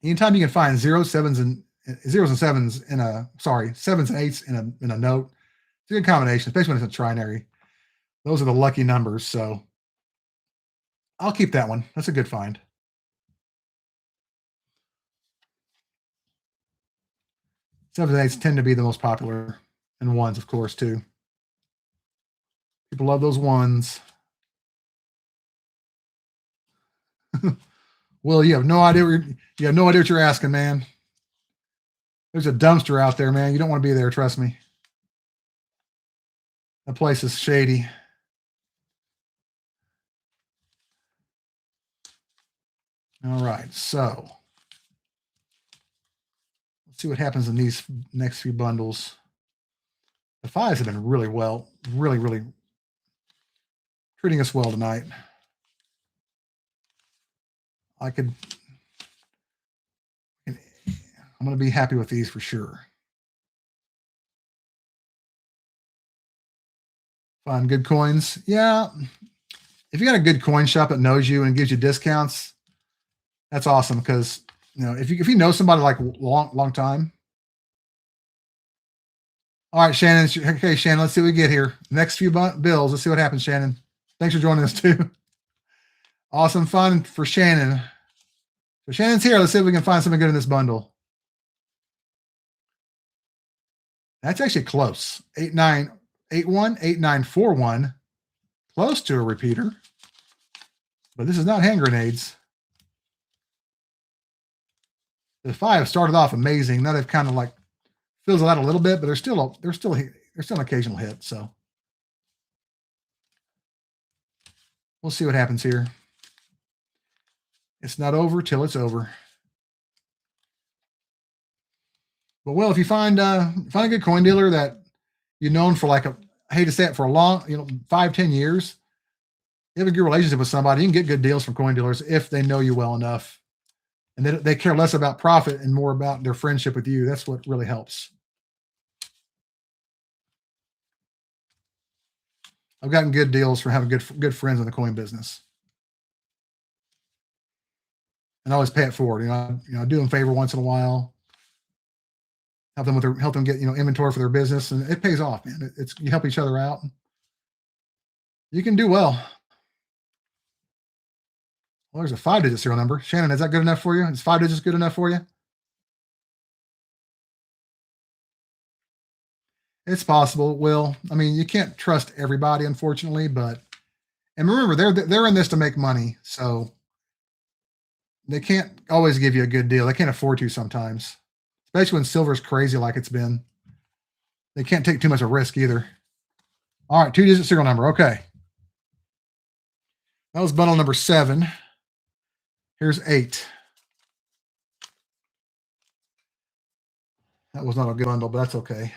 Anytime you can find 0, 7s, zeros and sevens in a, sorry, sevens and eights in a note. It's a good combination, especially when it's a trinary. Those are the lucky numbers. So I'll keep that one. That's a good find. Sevens and eights tend to be the most popular, and ones, of course, too. People love those ones. Will, you have no idea what you're asking, man. There's a dumpster out there, man. You don't want to be there, trust me. That place is shady. All right, so let's see what happens in these next few bundles. The fives have been really well, really treating us well tonight. I'm going to be happy with these for sure. Find good coins. Yeah. If you got a good coin shop that knows you and gives you discounts, that's awesome. Because, you know, if you know somebody like long time. All right, Shannon. Okay, Shannon, let's see what we get here. Next few bills. Let's see what happens, Shannon. Thanks for joining us too. Awesome fun for Shannon. So Shannon's here. Let's see if we can find something good in this bundle. That's actually close. 8981, 8941. Close to a repeater. But this is not hand grenades. The five started off amazing. Now they've kind of like fizzled out a little bit, but they're still an occasional hit. So we'll see what happens here. It's not over till it's over. But well, if you find a good coin dealer that you've known for like I hate to say it, for a long, 5-10 years, you have a good relationship with somebody, you can get good deals from coin dealers if they know you well enough. And they care less about profit and more about their friendship with you. That's what really helps. I've gotten good deals for having good friends in the coin business. And I always pay it forward. I do them a favor once in a while. Help them get inventory for their business, and it pays off, man. You help each other out. You can do well. Well, there's a 5-digit serial number. Shannon, is that good enough for you? Is 5 digits good enough for you? It's possible. Will, I mean, you can't trust everybody, unfortunately, and remember, they're in this to make money, so they can't always give you a good deal. They can't afford to sometimes, especially when silver's crazy like it's been. They can't take too much of a risk either. All right, 2-digit serial number. Okay. That was bundle number 7. Here's 8. That was not a good bundle, but that's okay.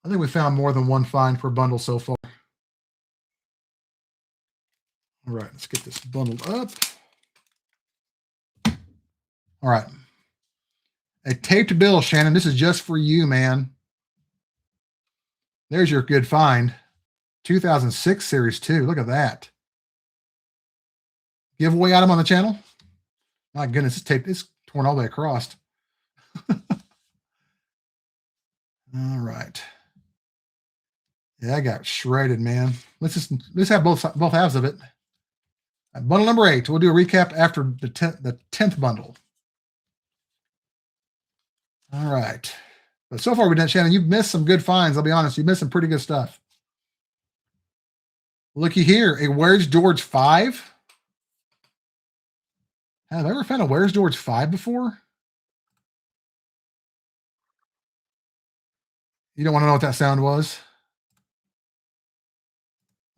I think we found more than one find per bundle so far. All right, let's get this bundled up. All right. A taped bill, Shannon. This is just for you, man. There's your good find. 2006 Series 2. Look at that. Giveaway item on the channel. My goodness, this tape is torn all the way across. All right. Yeah, I got shredded, man. Let's have both halves of it. Bundle number 8. We'll do a recap after the 10th bundle. All right. But so far we done, Shannon, you've missed some good finds. I'll be honest. You've missed some pretty good stuff. Looky here. A Where's George 5? Have I ever found a Where's George 5 before? You don't want to know what that sound was?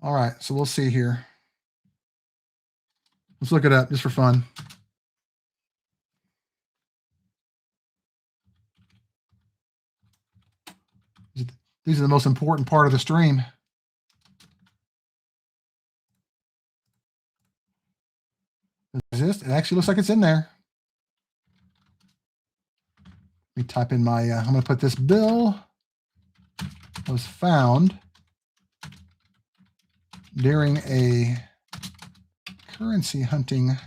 All right. So we'll see here. Let's look it up just for fun. These are the most important part of the stream. It actually looks like it's in there. Let me type in my, I'm going to put this bill was found during a currency hunting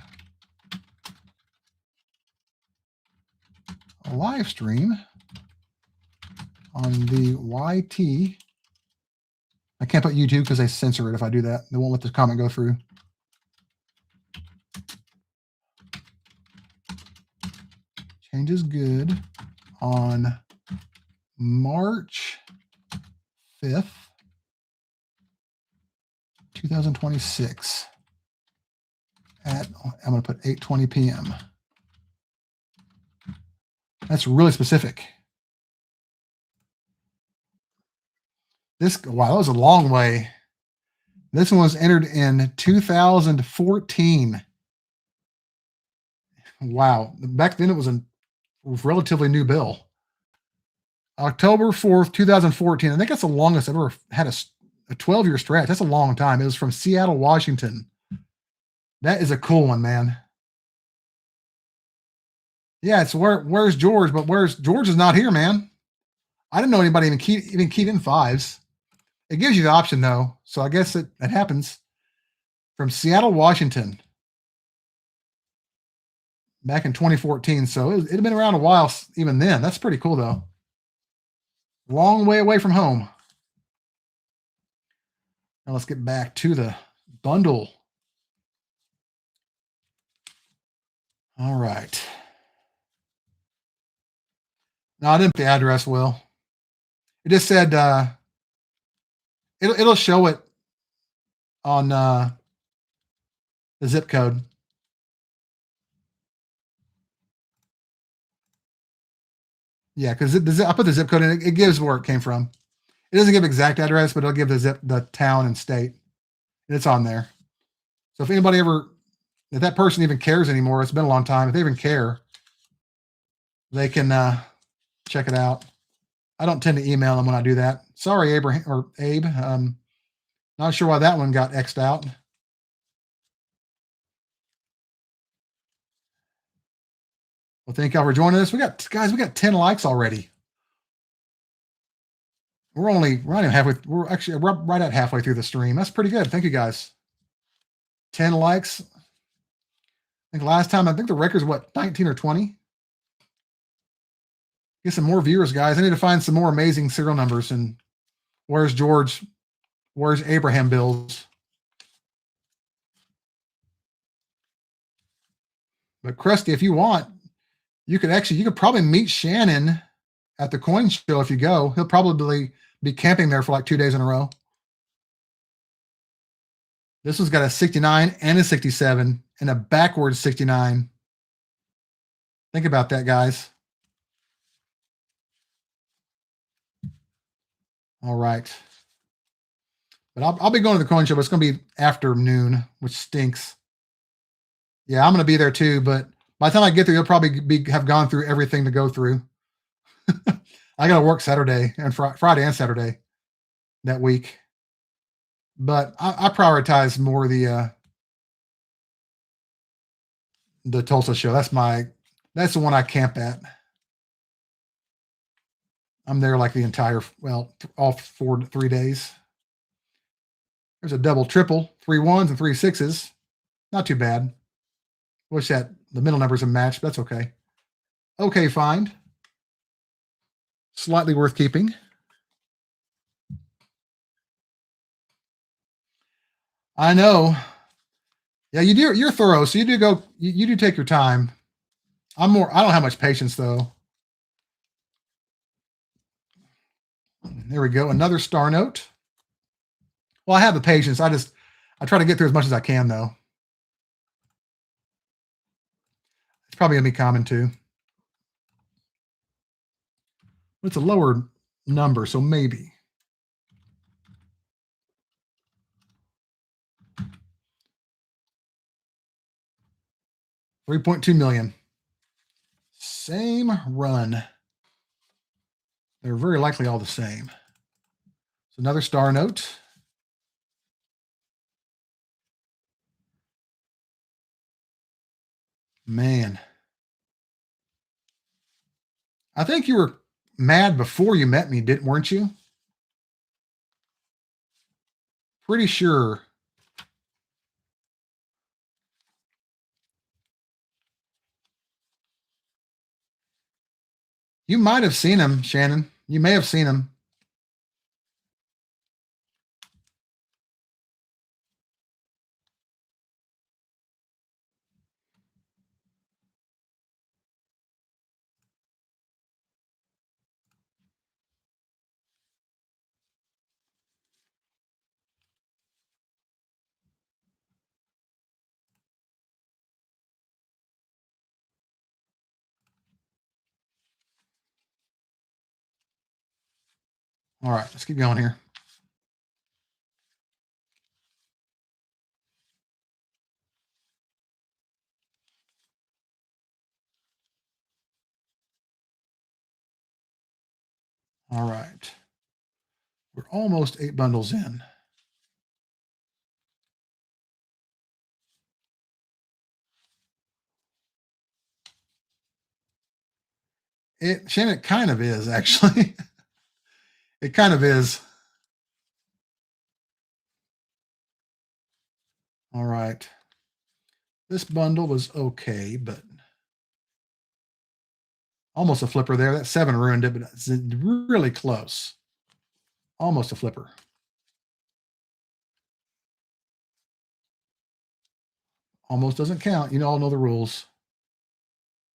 live stream on the YT. I can't put YouTube because they censor it if I do that. They won't let the comment go through. Change is good on March 5th, 2026 at, I'm going to put 8:20 p.m. That's really specific. Wow, that was a long way. This one was entered in 2014. Wow. Back then it was a relatively new bill. October 4th, 2014. I think that's the longest I've ever had a 12-year stretch. That's a long time. It was from Seattle, Washington. That is a cool one, man. Yeah, it's where's George, but George is not here, man. I didn't know anybody even keyed in 5s. It gives you the option though, so I guess it happens. From Seattle, Washington, back in 2014. So it had been around a while even then. That's pretty cool though. Long way away from home. Now let's get back to the bundle. All right. No, I didn't put the address, Will. It just said it'll show it on the zip code. Yeah, because I put the zip code in. It gives where it came from. It doesn't give exact address, but it'll give the town and state. And it's on there. So if anybody if that person even cares anymore, it's been a long time. If they even care, they can check it out. I don't tend to email them when I do that. Sorry, Abe. Not sure why that one got X'd out. Well, thank y'all for joining us. We got 10 likes already. We're not even halfway. We're actually right at halfway through the stream. That's pretty good. Thank you guys. 10 likes. I think last time, the record's what, 19 or 20? Get some more viewers, guys. I need to find some more amazing serial numbers. And where's George? Where's Abraham bills? But Krusty, if you want, you could probably meet Shannon at the coin show if you go. He'll probably be camping there for like 2 days in a row. This one's got a 69 and a 67 and a backwards 69. Think about that, guys. All right. But I'll be going to the coin show, but it's going to be afternoon, which stinks. Yeah, I'm going to be there too, but by the time I get there, you'll probably have gone through everything to go through. I got to work Saturday and Friday and Saturday that week. But I prioritize more the Tulsa show. That's the one I camp at. I'm there like the entire, all 3 days. There's a double triple, 3 1s and 3 6s. Not too bad. Wish that the middle numbers have matched, but that's okay. Okay, find. Slightly worth keeping. I know. Yeah, you're thorough, so you do take your time. I don't have much patience though. There we go. Another star note. Well, I have the patience. I try to get through as much as I can though. It's probably gonna be common too. It's a lower number, so maybe. $3.2 million. Same run. They're very likely all the same. So another star note. Man. I think you were mad before you met me, weren't you? Pretty sure. You might have seen him, Shannon. You may have seen him. All right, let's keep going here. All right. We're almost 8 bundles in. Shannon, it kind of is, actually. It kind of is. All right. This bundle was okay, but almost a flipper there. That 7 ruined it, but it's really close. Almost a flipper. Almost doesn't count. You all know the rules.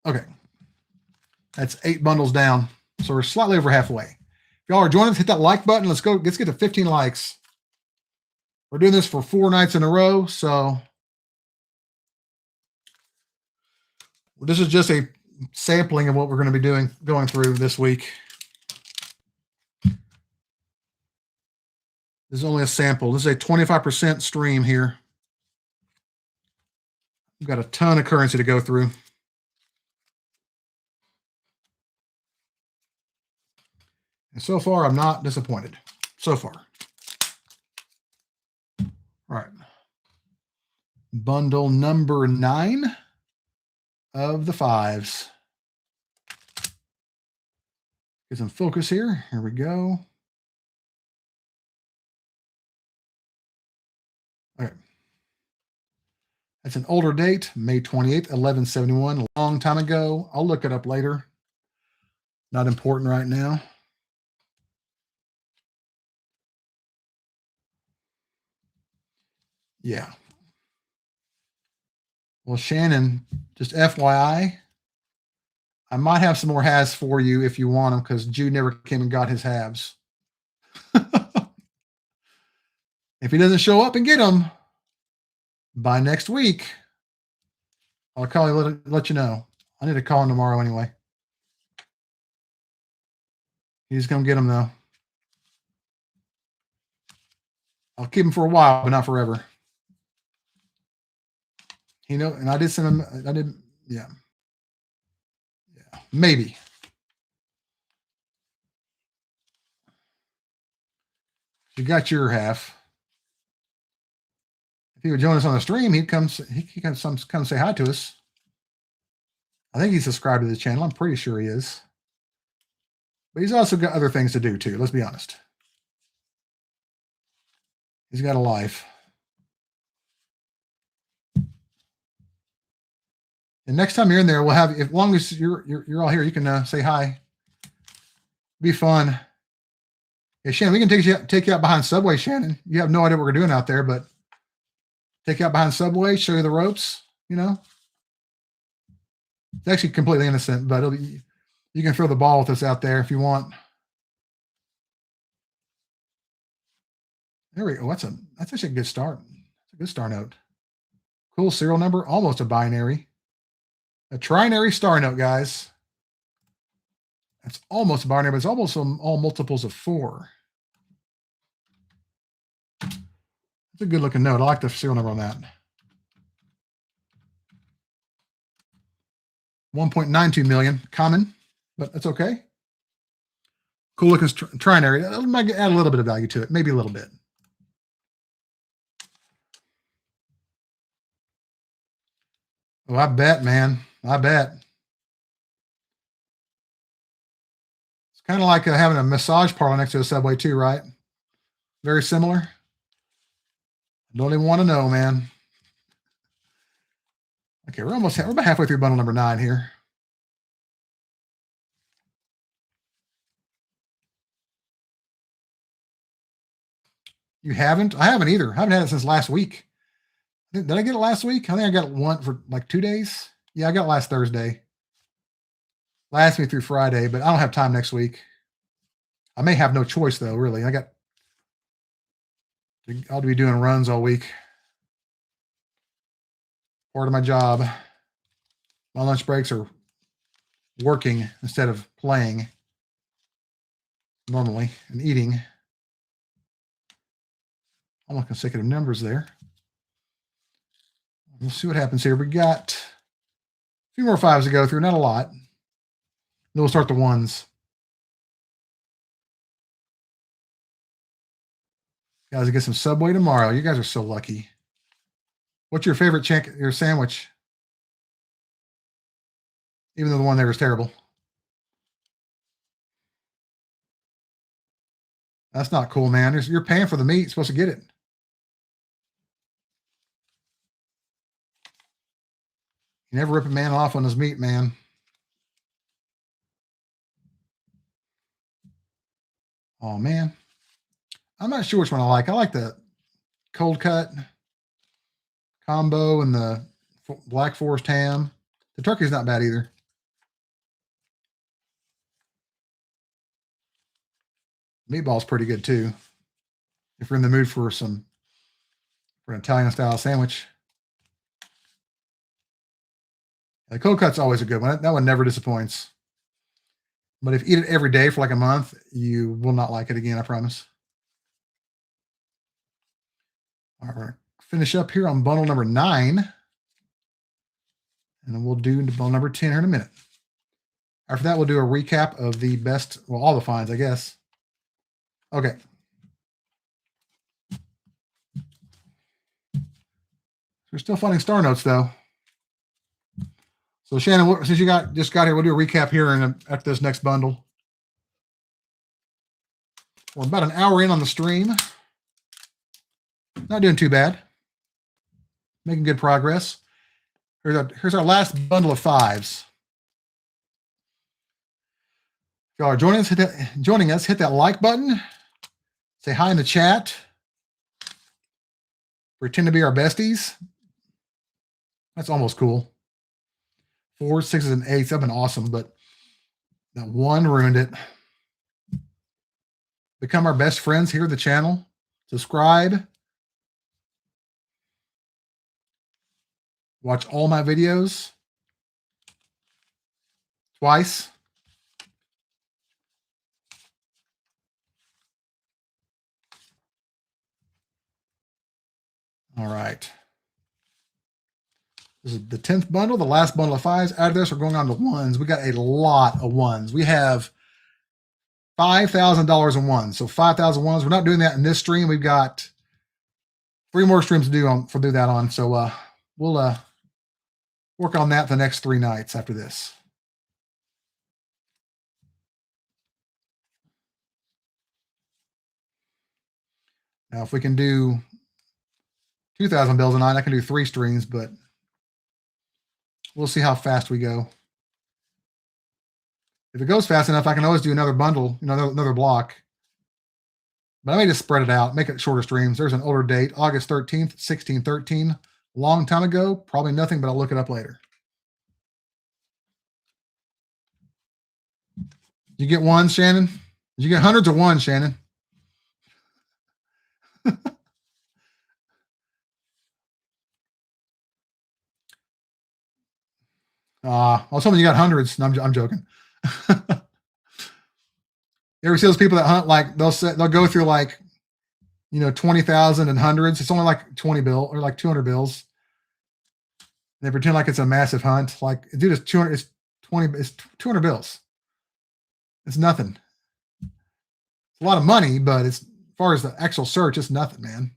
Okay. That's 8 bundles down. So we're slightly over halfway. If y'all are joining us, hit that like button. Let's go. Let's get to 15 likes. We're doing this for 4 nights in a row. So this is just a sampling of what we're going to be going through this week. This is only a sample. This is a 25% stream here. We've got a ton of currency to go through. And so far, I'm not disappointed. So far. All right. Bundle number 9 of the 5s. Get some focus here. Here we go. Okay. That's an older date, May 28th, 1171, a long time ago. I'll look it up later. Not important right now. Yeah. Well, Shannon, just FYI, I might have some more halves for you if you want them, because Jude never came and got his halves. If he doesn't show up and get them by next week, I'll call you, let you know. I need to call him tomorrow anyway. He's going to get them, though. I'll keep him for a while, but not forever. You know, and I did send him, I did, yeah. Yeah, maybe. You got your half. If he would join us on the stream, he'd come say hi to us. I think he's subscribed to the channel. I'm pretty sure he is. But he's also got other things to do too. Let's be honest. He's got a life. And next time you're in there, we'll have, as long as you're all here, you can say hi. Be fun. Yeah, Shannon, we can take you out behind Subway, Shannon. You have no idea what we're doing out there, but take you out behind Subway, show you the ropes, you know. It's actually completely innocent, but you can throw the ball with us out there if you want. There we go. That's actually a good start. It's a good star note. Cool serial number, almost a binary. A trinary star note, guys. That's almost a binary, but it's almost all multiples of 4. It's a good looking note. I like the serial number on that. 1.92 million, common, but that's okay. Cool looking trinary. That might add a little bit of value to it, maybe a little bit. Oh, I bet, man. I bet. It's kind of like having a massage parlor next to a Subway too, right? Very similar. Don't even want to know, man. Okay, we're about halfway through bundle number 9 here. You haven't? I haven't either. I haven't had it since last week. Did I get it last week? I think I got one for like 2 days. Yeah, I got it last Thursday. Last week through Friday, but I don't have time next week. I may have no choice though, really. I'll be doing runs all week. Part of my job. My lunch breaks are working instead of playing normally and eating. Almost consecutive numbers there. We'll see what happens here. We got a few more 5s to go through, not a lot. Then we'll start the 1s. Guys, I get some Subway tomorrow. You guys are so lucky. What's your favorite your sandwich? Even though the one there is terrible. That's not cool, man. You're paying for the meat. You're supposed to get it. You never rip a man off on his meat, man. Oh, man. I'm not sure which one I like. I like the cold cut combo and the Black Forest ham. The turkey's not bad either. Meatball's pretty good too. If you're in the mood for an Italian style sandwich. The cold cut's always a good one. That one never disappoints. But if you eat it every day for like a month, you will not like it again, I promise. All right, finish up here on bundle number 9. And then we'll do bundle number 10 here in a minute. After that, we'll do a recap of the best, well, all the finds, I guess. Okay. We're still finding star notes, though. So, Shannon, since you just got here, we'll do a recap here after this next bundle. We're about an hour in on the stream. Not doing too bad. Making good progress. Here's our last bundle of 5s. If y'all are joining us, hit that like button. Say hi in the chat. Pretend to be our besties. That's almost cool. 4s, 6s, and 8s have been awesome, but that 1 ruined it. Become our best friends here at the channel. Subscribe. Watch all my videos twice. All right. This is the 10th bundle, the last bundle of 5s. Out of this, we're going on to 1s. We got a lot of 1s. We have $5,000 in 1s. So 5,000 1s. We're not doing that in this stream. We've got 3 more streams to do that on. So we'll work on that the next 3 nights after this. Now, if we can do 2,000 bills a night, I can do 3 streams, but we'll see how fast we go. If it goes fast enough, I can always do another bundle, another block. But I may just spread it out, make it shorter streams. There's an older date, August 13th, 1613. Long time ago, probably nothing, but I'll look it up later. Did you get 1s, Shannon? Did you get hundreds of 1s, Shannon? I was hoping you got hundreds. No, I'm joking. You ever see those people that hunt, like they'll go through like 20,000 and hundreds. It's only like 20 bill or like 200 bills. And they pretend like it's a massive hunt. Like, dude, it's 200. It's 200 bills. It's nothing. It's a lot of money, but as far as the actual search, it's nothing, man.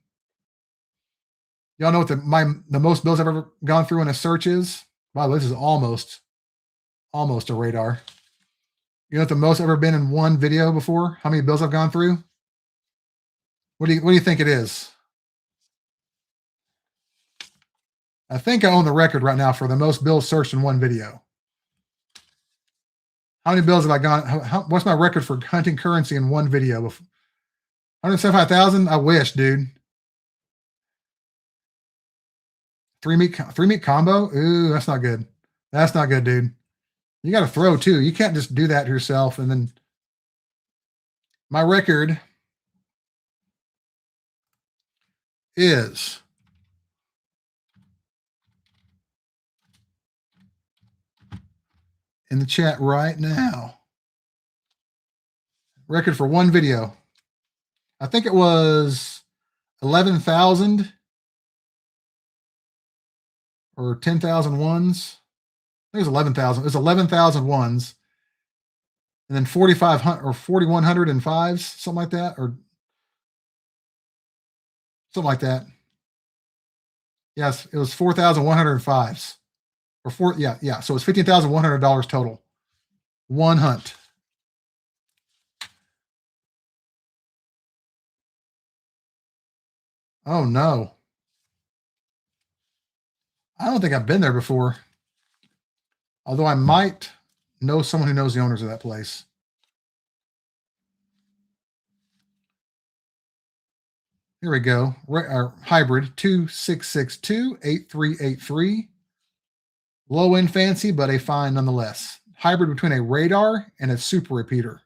Y'all know what the most bills I've ever gone through in a search is? Wow, this is almost a radar. You know what the most I've ever been in one video before? How many bills I've gone through? What do you think it is? I think I own the record right now for the most bills searched in one video. How many bills have I gone? What's my record for hunting currency in one video? 175,000. I wish, dude. Three meat combo. Ooh, that's not good. That's not good, dude. You got to throw too. You can't just do that yourself. And then my record is in the chat right now. Record for one video. I think it was 11,000 or 10,000 ones. I think it was 11,000. It was 11,000 ones. And then 4,500 or 4,100 and fives, something like that, or something like that. Yes, it was 4,105s. Or four, yeah. So it's $15,100 total. One hunt. Oh no. I don't think I've been there before. Although I might know someone who knows the owners of that place. Here we go. Our hybrid 2662-8383. Low end fancy, but a fine nonetheless. Hybrid between a radar and a super repeater.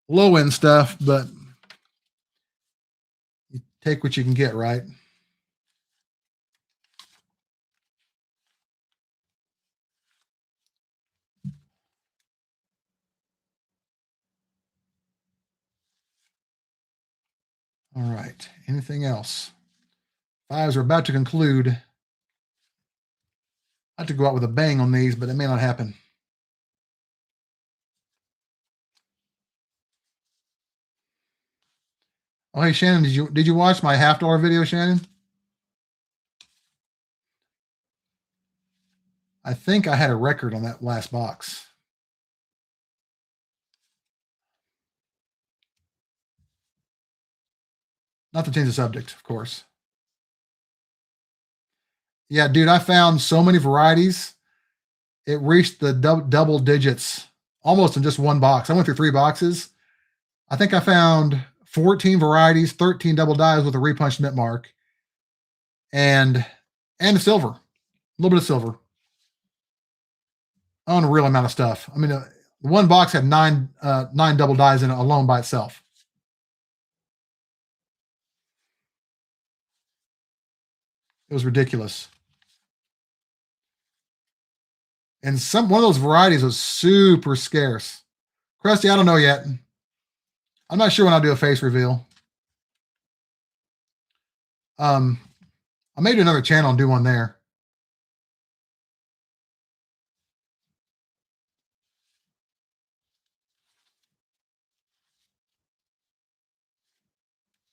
Low end stuff, but you take what you can get, right? All right. Anything else? Fives are about to conclude. I have to go out with a bang on these, but it may not happen. Oh, hey Shannon, did you watch my $50 video, Shannon? I think I had a record on that last box. Not to change the subject, of course. Yeah, dude, I found so many varieties. It reached the double digits almost in just one box. I went through 3 boxes. I think I found 14 varieties, 13 double dies with a repunched mint mark, and silver, a little bit of silver. Unreal amount of stuff. I mean, one box had nine double dies in it alone by itself. It was ridiculous. And one of those varieties was super scarce. Krusty, I don't know yet. I'm not sure when I'll do a face reveal. I may do another channel and do one there.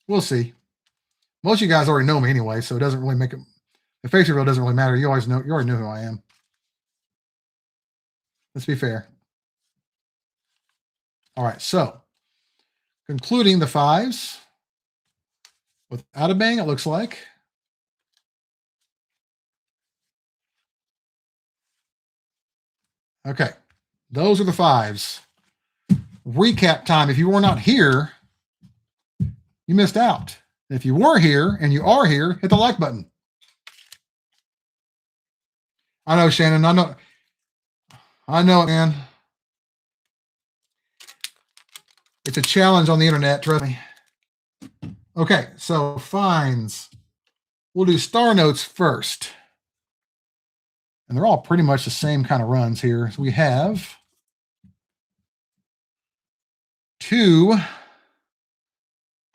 We'll see. Most of you guys already know me anyway, so it doesn't really make it. The face reveal doesn't really matter. You always know. You already know who I am. Let's be fair. All right, so concluding the fives without a bang, it looks like. Okay, those are the fives. Recap time. If you were not here, you missed out. If you were here and you are here, hit the like button. I know, Shannon. I know, man. It's a challenge on the internet, trust me. Okay, so fines. We'll do star notes first. And they're all pretty much the same kind of runs here. So we have 2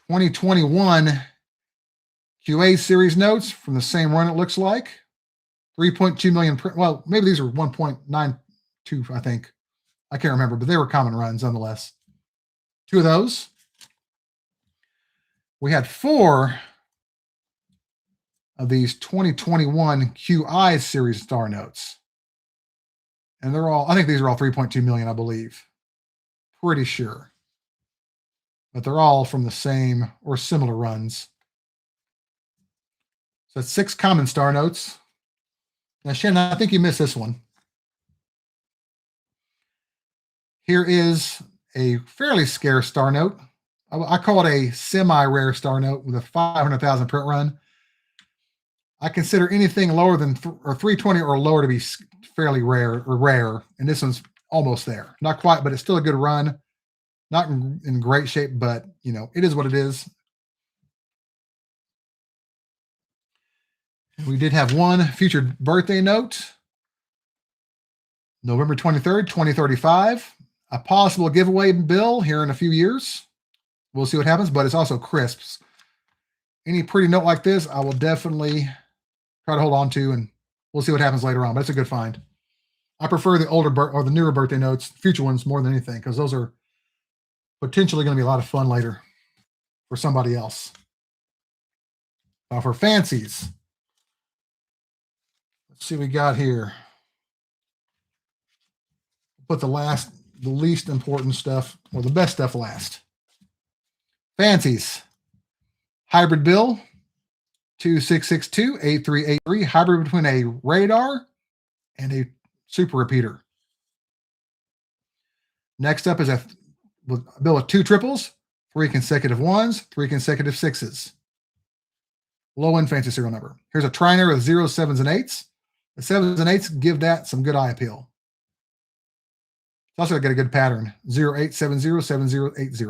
2021 QA series notes from the same run, it looks like. 3.2 million. Well, maybe these are 1.92, I think. I can't remember, but they were common runs nonetheless. 2 of those. We had 4 of these 2021 QI series star notes. And they're all, I think these are all 3.2 million, I believe. Pretty sure. But they're all from the same or similar runs. So that's 6 common star notes. Now, Shannon, I think you missed this one. Here is a fairly scarce star note. I call it a semi-rare star note with a 500,000 print run. I consider anything lower than 320 or lower to be fairly rare or rare, and this one's almost there. Not quite, but it's still a good run. Not in great shape, but you know, it is what it is. We did have one featured birthday note, November 23rd, 2035. A possible giveaway bill here in a few years. We'll see what happens, but it's also crisps. Any pretty note like this, I will definitely try to hold on to, and we'll see what happens later on. But it's a good find. I prefer the older or the newer birthday notes, future ones, more than anything, because those are potentially going to be a lot of fun later for somebody else. Now for fancies, let's see what we got here. Put the least important stuff, or the best stuff last. Fancies. Hybrid bill, 2662-8383. Hybrid between a radar and a super repeater. Next up is a bill of 2 triples, 3 consecutive 1s, 3 consecutive 6s. Low-end fancy serial number. Here's a trinary with 0s, 7s, and 8s. The 7s and 8s give that some good eye appeal. It's also got a good pattern, 0870, 7080.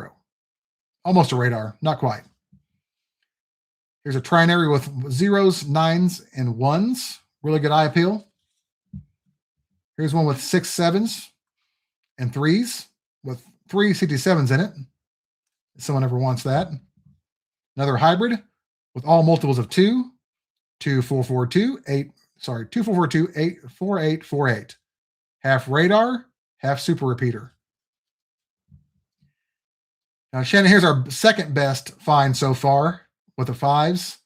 Almost a radar, not quite. Here's a trinary with 0s, 9s, and 1s. Really good eye appeal. Here's one with 6 7s and 3s with 3 67s in it. If someone ever wants that. Another hybrid with all multiples of 2, 2442, 2442, 84848. Half radar, half super repeater. Now, Shannon, here's our second best find so far with the 5s.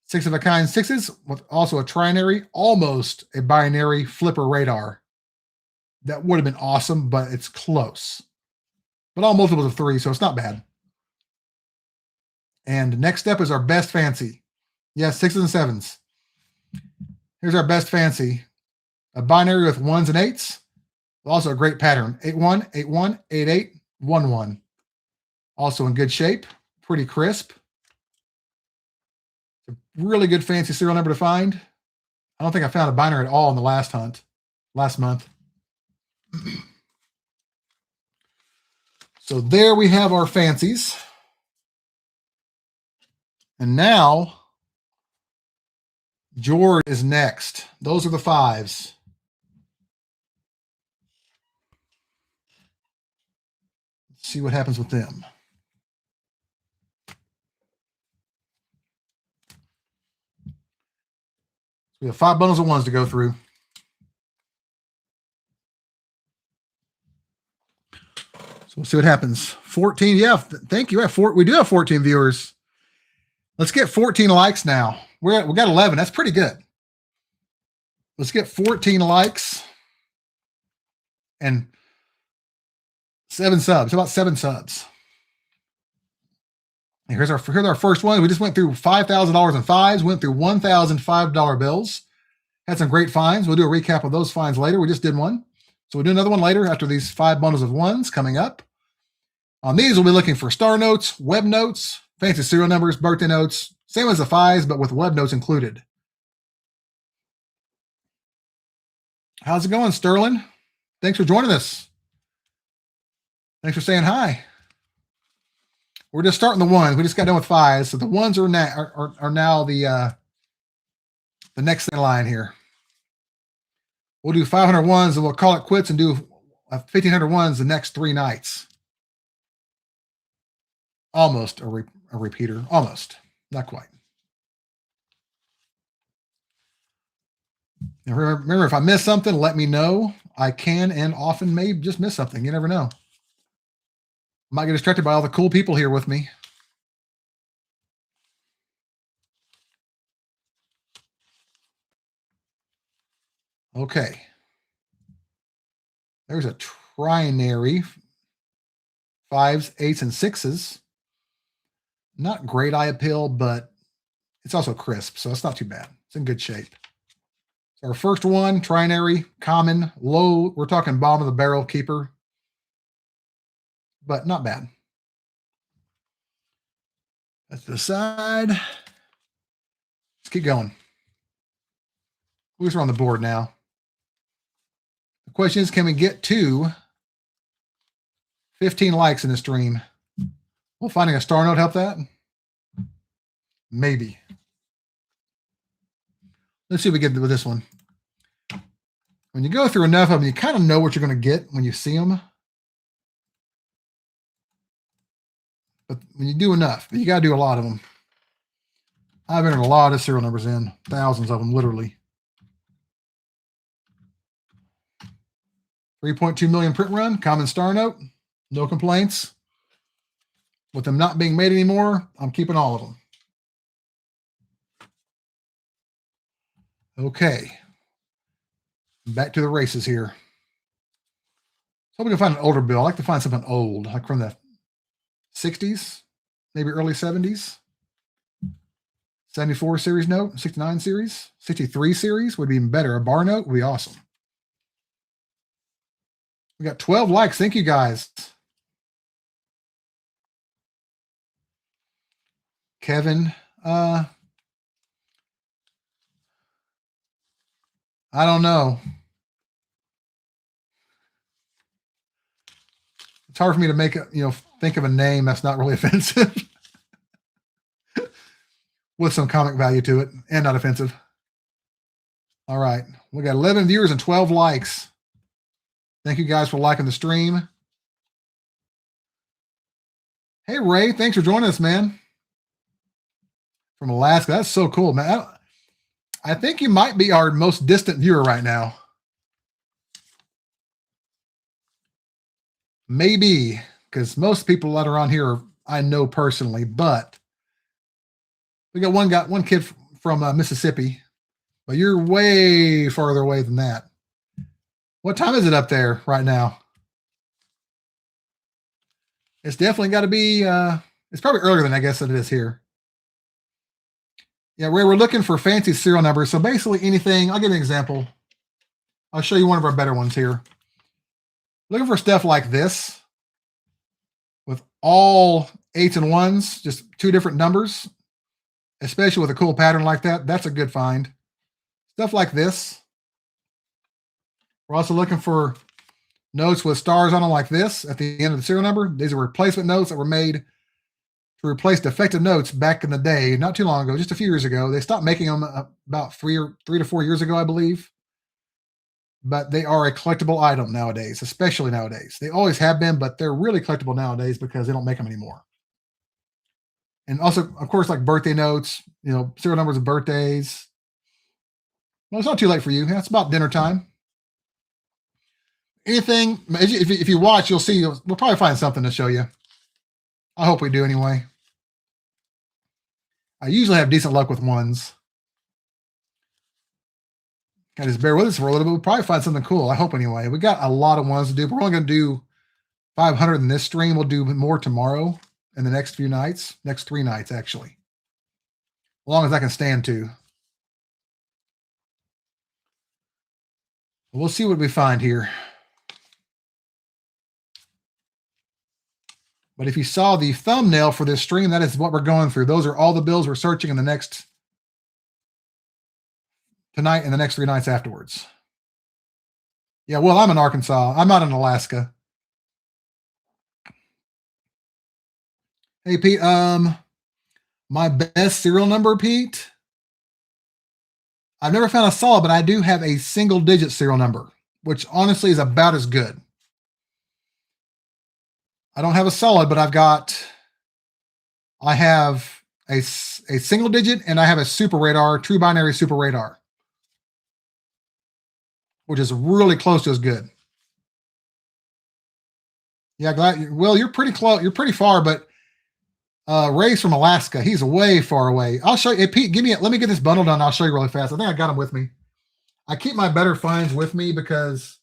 6 of a kind 6s with also a trinary, almost a binary flipper radar. That would have been awesome, but it's close. But all multiples of 3, so it's not bad. And next up is our best fancy. Yes, 6s and 7s. Here's our best fancy. A binary with 1s and 8s. Also a great pattern. 81, 81, 88, 11. Also in good shape. Pretty crisp. A really good fancy serial number to find. I don't think I found a binary at all in the last month. So there we have our fancies. And now George is next. Those are the 5s. Let's see what happens with them. We have 5 bundles of 1s to go through. So we'll see what happens. 14. Yeah, thank you. We do have 14 viewers. Let's get 14 likes now. We got 11. That's pretty good. Let's get 14 likes and 7 subs. How about 7 subs? And here's our first one. We just went through $5,000 in 5s, went through $1,005 bills. Had some great finds. We'll do a recap of those finds later. We just did one. So we'll do another one later after these 5 bundles of 1s coming up. On these, we'll be looking for star notes, web notes, fancy serial numbers, birthday notes, same as the 5s, but with web notes included. How's it going, Sterling? Thanks for joining us. Thanks for saying hi. We're just starting the 1s. We just got done with 5s, so the 1s are now the next in line here. We'll do 500 1s and we'll call it quits and do 1,500 1s the next 3 nights. Almost a repeater. Almost. Not quite. Now remember, if I miss something, let me know. I can and often may just miss something. You never know. Might get distracted by all the cool people here with me. Okay. There's a trinary. 5s, 8s, and 6s. Not great eye appeal, but it's also crisp, so it's not too bad. It's in good shape. So our first one, trinary, common, low. We're talking bottom of the barrel keeper, but not bad. That's the side. Let's keep going. We're on the board now. The question is, can we get to 15 likes in the stream? Will finding a star note help that? Maybe. Let's see if we get with this one. When you go through enough of them, you kind of know what you're going to get when you see them. But when you do enough, you got to do a lot of them. I've entered a lot of serial numbers in, thousands of them, literally. 3.2 million print run, common star note, no complaints. With them not being made anymore, I'm keeping all of them. Okay. Back to the races here. So we can find an older bill. I like to find something old, like from the 60s, maybe early 70s. 74 series note, 69 series, 63 series would be even better. A bar note would be awesome. We got 12 likes. Thank you, guys. Kevin, I don't know. It's hard for me to make it, think of a name that's not really offensive with some comic value to it and not offensive. All right. We got 11 viewers and 12 likes. Thank you guys for liking the stream. Hey, Ray, thanks for joining us, man. From Alaska. That's so cool, man. I think you might be our most distant viewer right now. Maybe, because most people that are on here I know personally, but we got one kid from Mississippi, but you're way farther away than that. What time is it up there right now? It's definitely got to be, it's probably earlier than I guess than it is here. Yeah, Ray, we're looking for fancy serial numbers. So basically anything, I'll give you an example. I'll show you one of our better ones here. Looking for stuff like this with all 8s and 1s, just two different numbers, especially with a cool pattern like that. That's a good find. Stuff like this. We're also looking for notes with stars on them like this at the end of the serial number. These are replacement notes that were made to replace defective notes back in the day, not too long ago, just a few years ago. They stopped making them about 3 to 4 years ago, I believe. But they are a collectible item nowadays, especially nowadays. They always have been, but they're really collectible nowadays because they don't make them anymore. And also, of course, like birthday notes, serial numbers of birthdays. Well, it's not too late for you. It's about dinner time. Anything, if you watch, you'll see, we'll probably find something to show you. I hope we do anyway. I usually have decent luck with ones. Gotta just bear with us for a little bit. We'll probably find something cool. I hope anyway. We got a lot of ones to do. We're only going to do 500 in this stream. We'll do more tomorrow and the next few nights. Next 3 nights, actually. As long as I can stand to. We'll see what we find here. But if you saw the thumbnail for this stream, that is what we're going through. Those are all the bills we're searching in the next tonight and the next 3 nights afterwards. Yeah, well, I'm in Arkansas. I'm not in Alaska. Hey, Pete, my best serial number, Pete. I've never found a solid, but I do have a single-digit serial number, which honestly is about as good. I don't have a solid, but I have a single digit and I have a super radar, true binary super radar, which is really close to as good. Yeah, well, you're pretty close. You're pretty far, but Ray's from Alaska. He's way far away. I'll show you. Hey, Pete, let me get this bundle done. I'll show you really fast. I think I got them with me. I keep my better finds with me because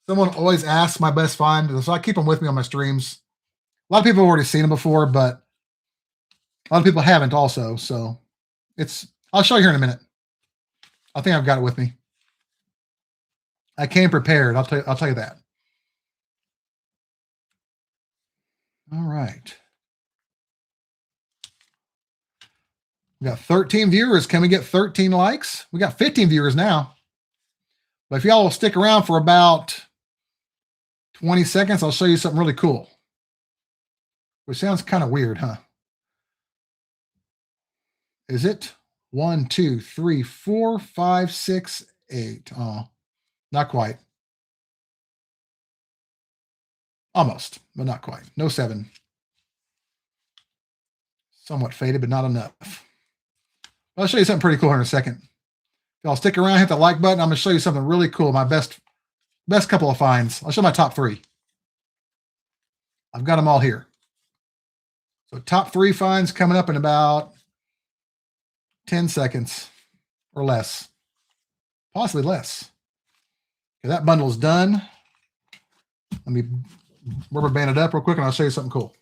someone always asks my best find, so I keep them with me on my streams. A lot of people have already seen them before, but a lot of people haven't also. So I'll show you here in a minute. I think I've got it with me. I came prepared. I'll tell you that. All right. We got 13 viewers. Can we get 13 likes? We got 15 viewers now. But if y'all will stick around for about 20 seconds, I'll show you something really cool. Which sounds kind of weird, huh? Is it? 1, 2, 3, 4, 5, 6, 8. Oh, not quite. Almost, but not quite. No 7. Somewhat faded, but not enough. I'll show you something pretty cool here in a second. If y'all stick around, hit the like button. I'm going to show you something really cool. My best couple of finds. I'll show my top 3. I've got them all here. So top 3 finds coming up in about 10 seconds or less. Possibly less. Okay, that bundle's done. Let me rubber band it up real quick and I'll show you something cool.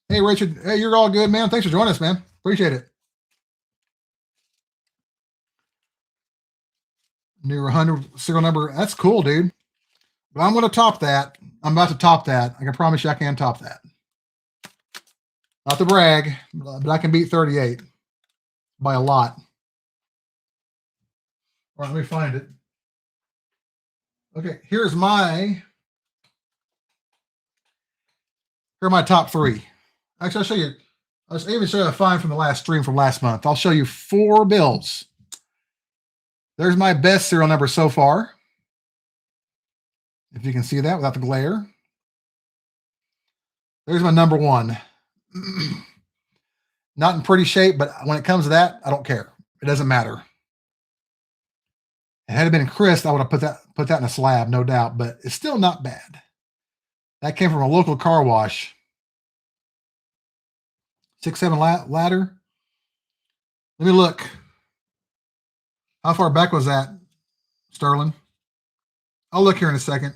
Hey, Richard. Hey, you're all good, man. Thanks for joining us, man. Appreciate it. New 100 serial number. That's cool, dude. But I'm going to top that. I'm about to top that. I can promise you I can top that. Not to brag, but I can beat 38 by a lot. All right, let me find it. Okay, here are my top 3. Actually, I'll show you. I'll even show you a find from the last stream from last month. I'll show you 4 bills. There's my best serial number so far. If you can see that without the glare. There's my number 1. Not in pretty shape, but when it comes to that, I don't care. It doesn't matter. Had it been crisp, I would have put that in a slab, no doubt, but it's still not bad. That came from a local car wash. 6-7 ladder. Let me look. How far back was that, Sterling? I'll look here in a second.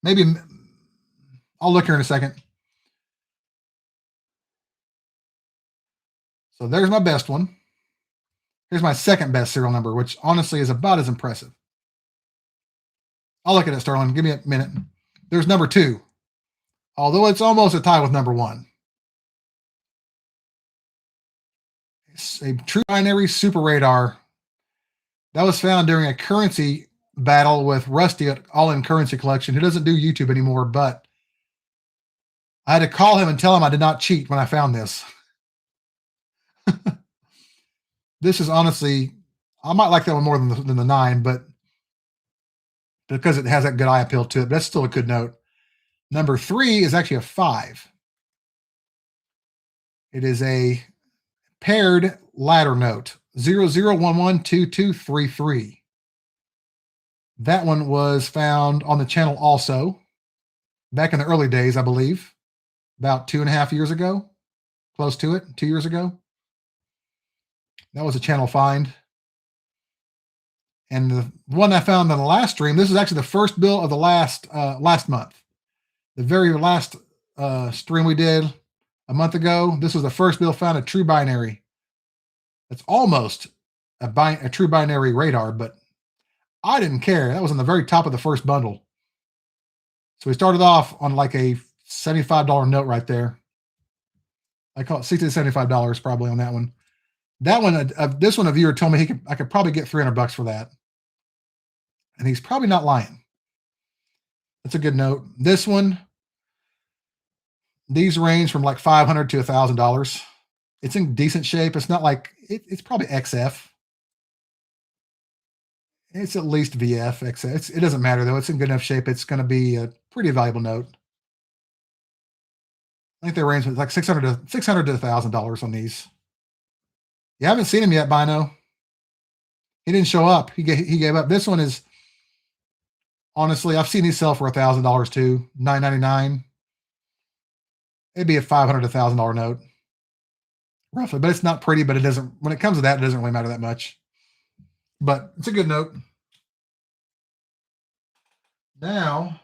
Maybe I'll look here in a second. So there's my best one. Here's my second best serial number, which honestly is about as impressive. I'll look at it, Sterling. Give me a minute. There's number 2, although it's almost a tie with number 1. It's a true binary super radar that was found during a currency battle with Rusty at All In Currency Collection, who doesn't do YouTube anymore, but I had to call him and tell him I did not cheat when I found this. This is honestly, I might like that one more than the 9, but because it has that good eye appeal to it, but that's still a good note. Number 3 is actually a 5. It is a paired ladder note, 00112233. That one was found on the channel also, back in the early days, I believe, about 2.5 years ago, close to it, 2 years ago. That was a channel find. And the one I found on the last stream, this is actually the first bill of the last month. The very last stream we did a month ago, this was the first bill found, a true binary. It's almost a true binary radar, but I didn't care. That was on the very top of the first bundle. So we started off on like a $75 note right there. I call it $60 to $75 probably on that one. That one, this one, a viewer told me I could probably get $300 for that. And he's probably not lying. That's a good note. This one, these range from like $500 to $1,000. It's in decent shape. It's not like, it's probably XF. It's at least VF, XF. It doesn't matter though. It's in good enough shape. It's going to be a pretty valuable note. I think they range like $600 to $1,000 on these. You haven't seen him yet, Bino. He didn't show up. He gave up. This one is, honestly, I've seen these sell for $1,000 too, $9.99. It'd be a $500 to $1,000 note, roughly. But it's not pretty. But it doesn't. When it comes to that, it doesn't really matter that much. But it's a good note. Now,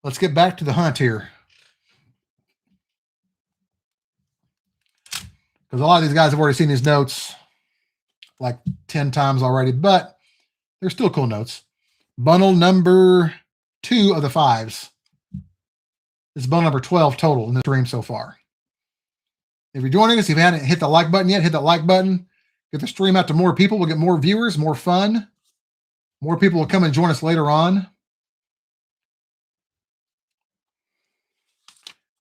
let's get back to the hunt here. Because a lot of these guys have already seen these notes like 10 times already, but they're still cool notes. Bundle number 2 of the 5s. This is bundle number 12 total in the stream so far. If you're joining us, if you haven't hit the like button yet, hit that like button. Get the stream out to more people. We'll get more viewers, more fun. More people will come and join us later on.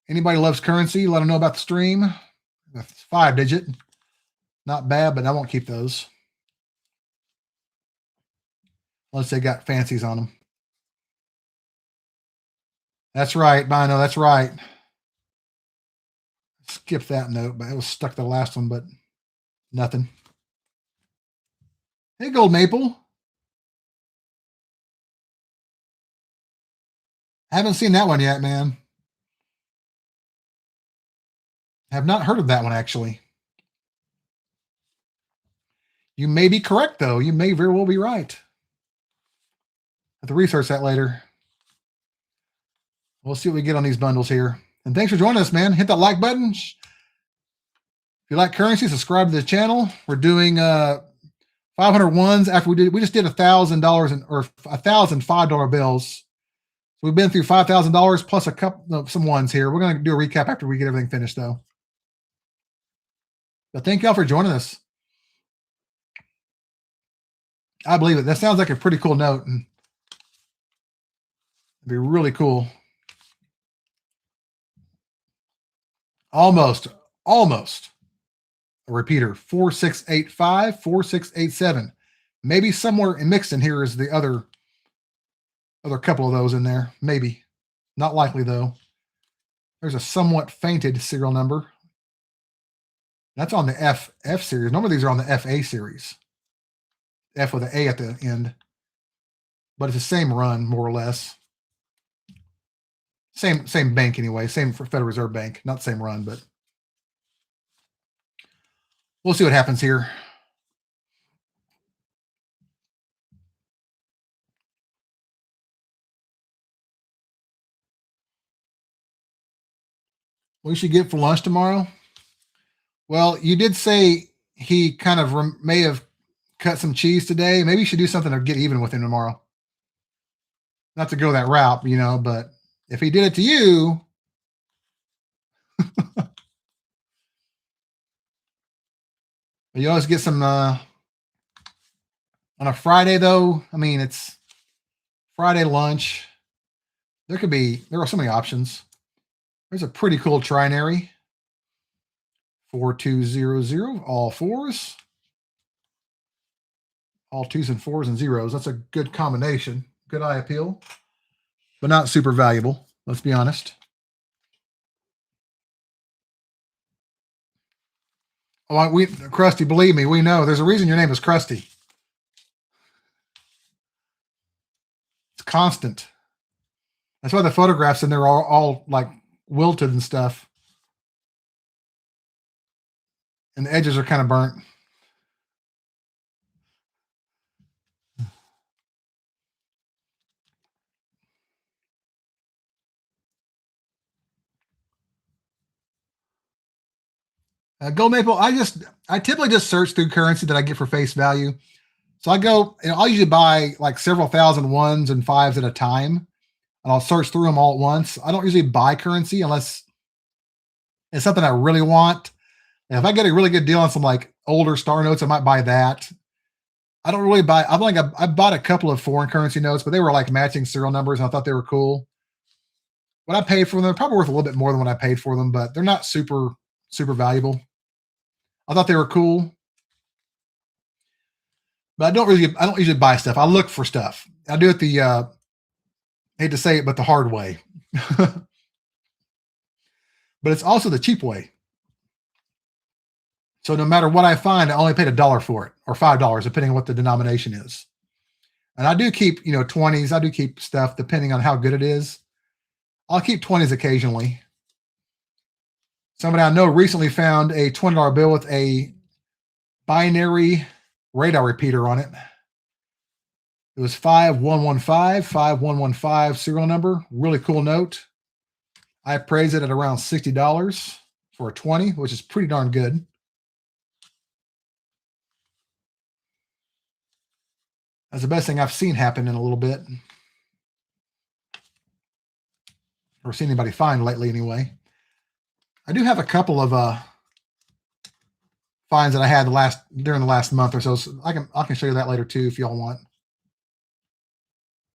Anybody loves currency, let them know about the stream. It's 5-digit. Not bad, but I won't keep those. Unless they got fancies on them. That's right, Bino, that's right. Skip that note, but it was stuck to the last one, but nothing. Hey, Gold Maple. Haven't seen that one yet, man. Have not heard of that one, actually. You may be correct, though. You may very well be right. Have to research that later. We'll see what we get on these bundles here. And thanks for joining us, man. Hit that like button. If you like currency, subscribe to the channel. We're doing 500 ones after we just did $1,000 or 1,000 $5 bills. So we've been through $5,000 plus a couple some ones here. We're going to do a recap after we get everything finished, though. But thank y'all for joining us. I believe it. That sounds like a pretty cool note. And it'd be really cool. Almost a repeater. 4685, 4687. Maybe somewhere mixed in here is the other couple of those in there. Maybe. Not likely, though. There's a somewhat fainted serial number. That's on the F series. Normally these are on the FA series. F with an A at the end. But it's the same run, more or less. Same bank anyway. Same for Federal Reserve Bank. Not the same run, but we'll see what happens here. What we should get for lunch tomorrow? Well, you did say he kind of may have cut some cheese today. Maybe you should do something to get even with him tomorrow. Not to go that route, you know, but if he did it to you, you always get some on a Friday, though. I mean, it's Friday lunch. There are so many options. There's a pretty cool trinary. 4200, all fours. All twos and fours and zeros. That's a good combination. Good eye appeal, but not super valuable. Let's be honest. Oh, Krusty, believe me, we know. There's a reason your name is Krusty. It's constant. That's why the photographs in there are all like wilted and stuff. And the edges are kind of burnt. Gold Maple, I typically just search through currency that I get for face value. So I go, I'll usually buy like several thousand ones and fives at a time, and I'll search through them all at once. I don't usually buy currency unless it's something I really want. And if I get a really good deal on some like older star notes, I might buy that. I don't really buy. I bought a couple of foreign currency notes, but they were like matching serial numbers, and I thought they were cool. What I paid for them, they're probably worth a little bit more than what I paid for them, but they're not super valuable. I thought they were cool, but I don't usually buy stuff. I look for stuff. I do it the hate to say it, but the hard way. But it's also the cheap way. So no matter what I find, I only paid $1 for it or $5, depending on what the denomination is. And I do keep, 20s. I do keep stuff depending on how good it is. I'll keep 20s occasionally. Somebody I know recently found a $20 bill with a binary radar repeater on it. It was 5115, 5115 serial number. Really cool note. I appraised it at around $60 for a 20, which is pretty darn good. That's the best thing I've seen happen in a little bit. or seen anybody find lately anyway. I do have a couple of finds that I had during the last month or so. I can show you that later too if y'all want.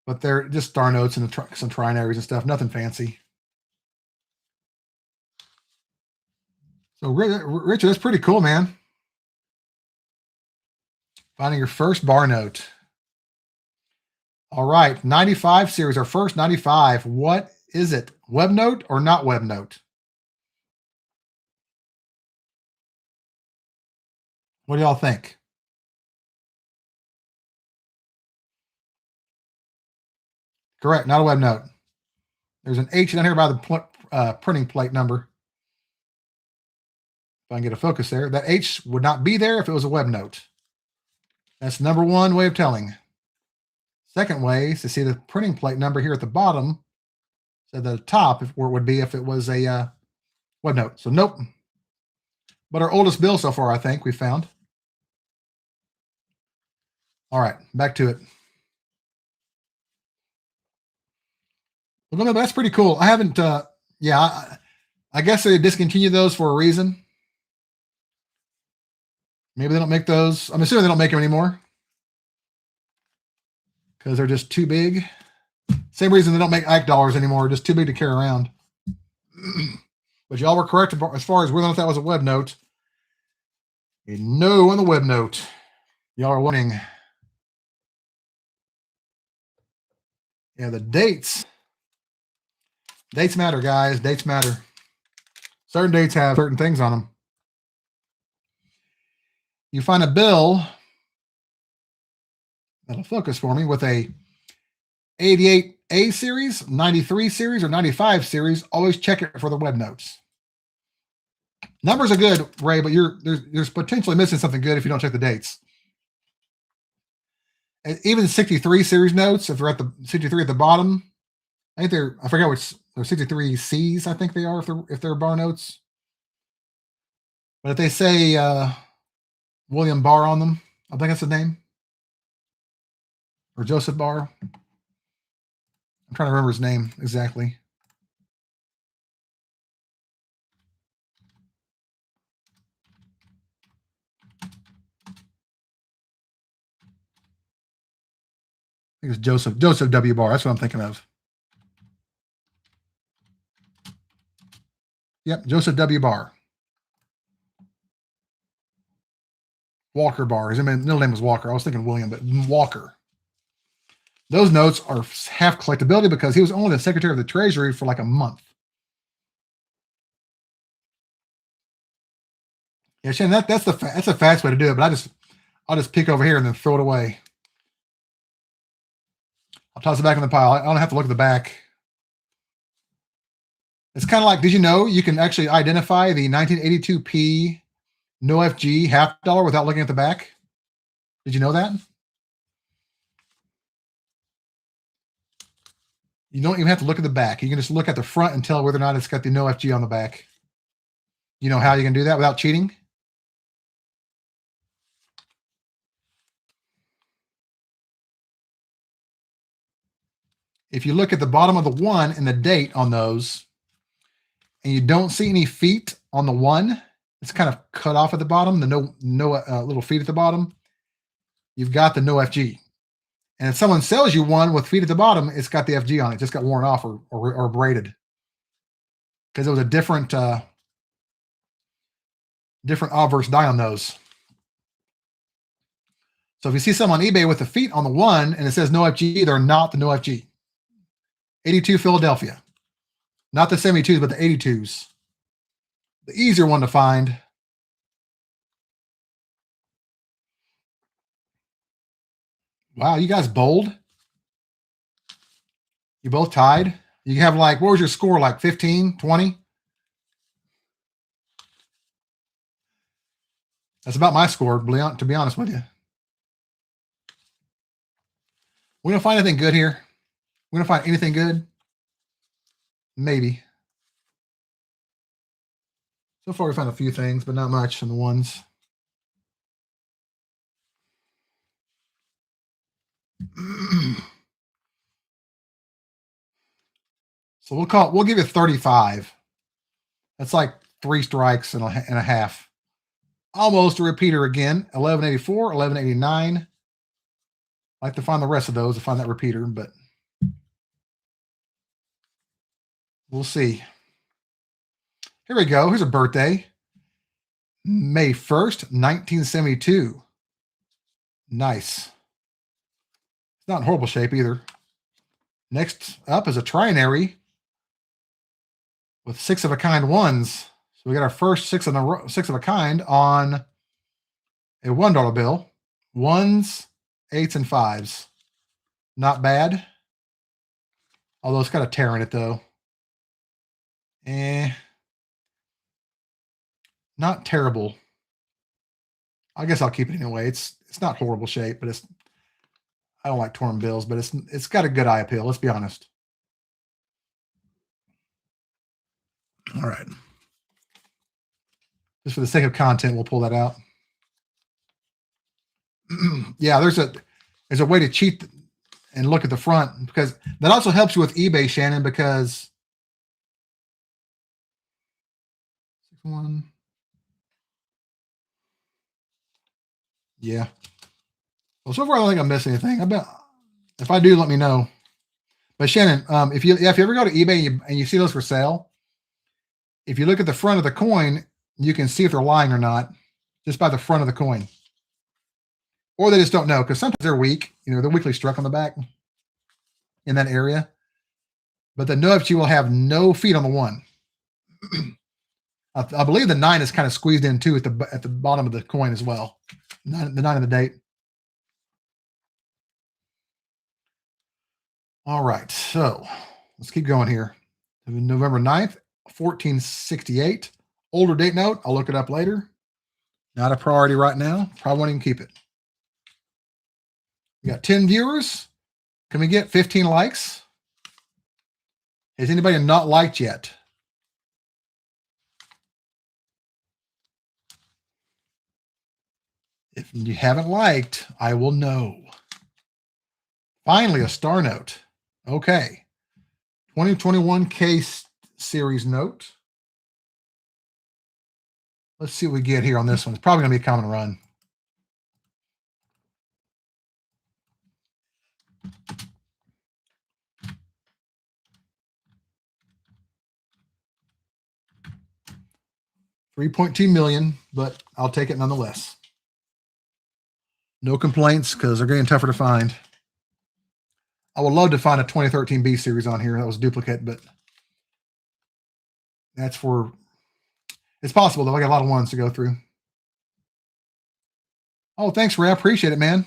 But they're just star notes and some trinaries and stuff. Nothing fancy. So Richard, that's pretty cool, man. Finding your first bar note. All right, 95 series, our first 95. What is it? Web note or not web note? What do y'all think? Correct, not a web note. There's an H down here by the printing plate number. If I can get a focus there, that H would not be there if it was a web note. That's number one way of telling. Second way is to see the printing plate number here at the bottom, so the top, where it would be if it was a web note. So nope. But our oldest bill so far, I think, we found. All right, back to it. Well, that's pretty cool. I haven't, I guess they discontinued those for a reason. Maybe they don't make those. I'm assuming they don't make them anymore because they're just too big. Same reason they don't make Ike dollars anymore, just too big to carry around. But y'all were correct as far as whether or not that was a web note. A no on the web note. Y'all are winning. Yeah, the dates. Dates matter, guys. Dates matter. Certain dates have certain things on them. You find a bill that'll focus for me with a 88A series, 93 series, or 95 series. Always check it for the web notes. Numbers are good, Ray, but there's potentially missing something good if you don't check the dates. And even 63 series notes, if they're at the 63 at the bottom, I think I forget which, they're 63 C's, I think they are if they're bar notes. But if they say William Barr on them, I think that's the name. Or Joseph Barr. I'm trying to remember his name exactly. I think it's Joseph W. Barr. That's what I'm thinking of. Yep, Joseph W. Barr. Walker Barr. His middle name was Walker. I was thinking William, but Walker. Those notes are half collectability because he was only the Secretary of the Treasury for like a month. Yeah, Shannon, that's the fast way to do it. But I'll just pick over here and then throw it away. I'll toss it back in the pile. I don't have to look at the back. It's kind of like, did you know you can actually identify the 1982p no FG half dollar without looking at the back? Did you know that? You don't even have to look at the back. You can just look at the front and tell whether or not it's got the no FG on the back. You know how you can do that without cheating? If you look at the bottom of the one and the date on those, and you don't see any feet on the one, it's kind of cut off at the bottom, the no little feet at the bottom, you've got the no FG. And if someone sells you one with feet at the bottom, it's got the FG on it. It just got worn off or braided. Because it was a different obverse die on those. So if you see someone on eBay with the feet on the one and it says no FG, they're not the no FG. 82 Philadelphia. Not the 72s, but the 82s. The easier one to find. Wow, you guys bowled? You both tied? You have like, what was your score, like 15, 20? That's about my score, to be honest with you. We don't find anything good here. We don't find anything good. Maybe. So far we found a few things, but not much in the ones. So we'll give it 35. That's like 3 strikes and a half. Almost a repeater again. 1184, 1189. I'd like to find the rest of those to find that repeater, but we'll see. Here we go. Here's a birthday. May 1st, 1972. Nice. It's not in horrible shape either. Next up is a trinary with 6 of a kind ones. So we got our first 6 of a kind on a $1 bill. 1s, 8s, and 5s. Not bad. Although it's got a tear in it though. Not terrible. I guess I'll keep it anyway. It's not horrible shape, but I don't like torn bills, but it's got a good eye appeal, let's be honest. All right. Just for the sake of content, we'll pull that out. Yeah, there's a way to cheat and look at the front, because that also helps you with eBay, Shannon, because 6-1. Yeah. Well, so far I don't think I'm missing anything. I bet if I do, let me know. But Shannon, if you ever go to eBay and you see those for sale, if you look at the front of the coin, you can see if they're lying or not just by the front of the coin. Or they just don't know, because sometimes they're weak. You know, they're weakly struck on the back in that area. But the notes, you will have no feet on the 1. I believe the 9 is kind of squeezed in too at the bottom of the coin as well. The 9 of the date. All right, so let's keep going here. November 9th, 1468. Older date note. I'll look it up later. Not a priority right now. Probably won't even keep it. We got 10 viewers. Can we get 15 likes? Has anybody not liked yet? If you haven't liked, I will know. Finally, a star note. Okay. 2021 case series note. Let's see what we get here on this one. It's probably going to be a common run. $3.2 million, but I'll take it nonetheless. No complaints, because they're getting tougher to find. I would love to find a 2013 B series on here that was duplicate, but that's for, it's possible though. I got a lot of ones to go through. Oh, thanks, Ray. I appreciate it, man.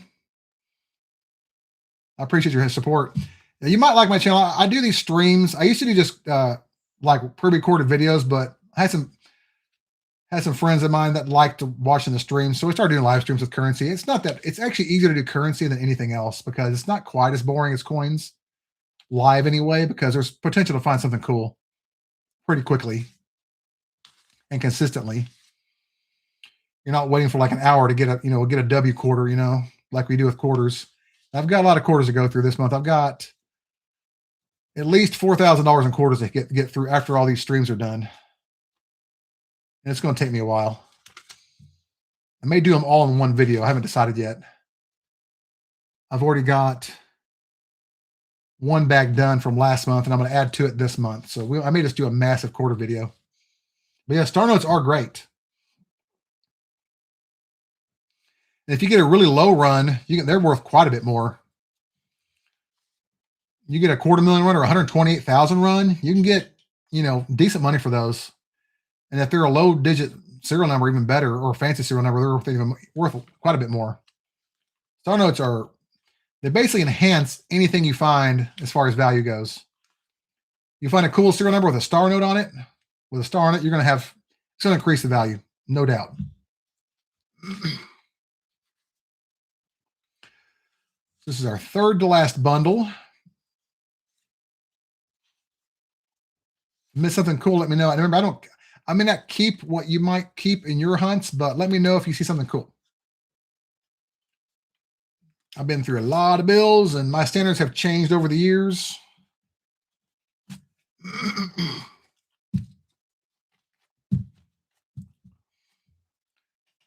I appreciate your support. Now, you might like my channel. I do these streams. I used to do just like pre-recorded videos, but I had some friends of mine that liked watching the streams, so we started doing live streams with currency. It's not that, it's actually easier to do currency than anything else, because it's not quite as boring as coins live anyway, because there's potential to find something cool pretty quickly and consistently. You're not waiting for like an hour to get a W quarter, like we do with quarters. I've got a lot of quarters to go through this month. I've got at least $4,000 in quarters to get through after all these streams are done. And it's going to take me a while. I may do them all in one video. I haven't decided yet. I've already got one bag done from last month, and I'm going to add to it this month. So I may just do a massive quarter video. But yeah, star notes are great. And if you get a really low run, they're worth quite a bit more. You get a $250,000 run or 128,000 run, you can get, decent money for those. And if they're a low digit serial number, even better, or a fancy serial number, they're worth quite a bit more. Star notes they basically enhance anything you find as far as value goes. You find a cool serial number with a star note on it, you're going to it's going to increase the value, no doubt. This is our third to last bundle. Miss something cool, let me know. And remember, I may not keep what you might keep in your hunts, but let me know if you see something cool. I've been through a lot of bills, and my standards have changed over the years.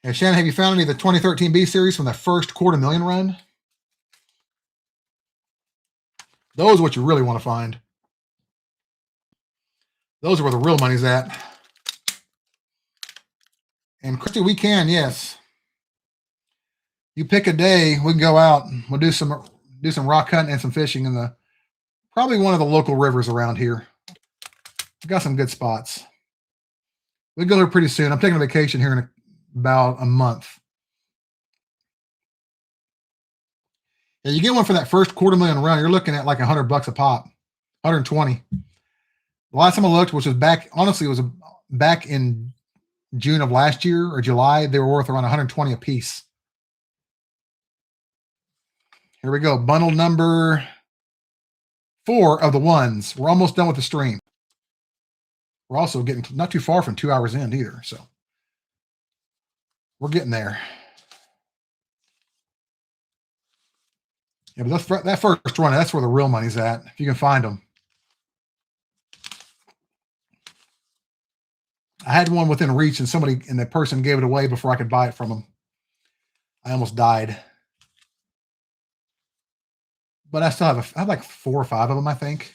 Hey, Shannon, have you found any of the 2013 B series from the first $250,000 run? Those are what you really want to find. Those are where the real money's at. And Christy, we can, yes. You pick a day, we can go out. We'll do some rock hunting and some fishing in the probably one of the local rivers around here. We've got some good spots. We'll go there pretty soon. I'm taking a vacation here in about a month. Yeah, you get one for that first $250,000 run, you're looking at like $100 a pop, 120. The last time I looked, which was back, honestly, it was back in June of last year or July, they were worth around 120 a piece. Here we go. Bundle number 4 of the ones. We're almost done with the stream. We're also getting not too far from 2 hours in either. So we're getting there. Yeah, but that first run, that's where the real money's at. If you can find them. I had one within reach and the person gave it away before I could buy it from them. I almost died. But I still I have like 4 or 5 of them, I think.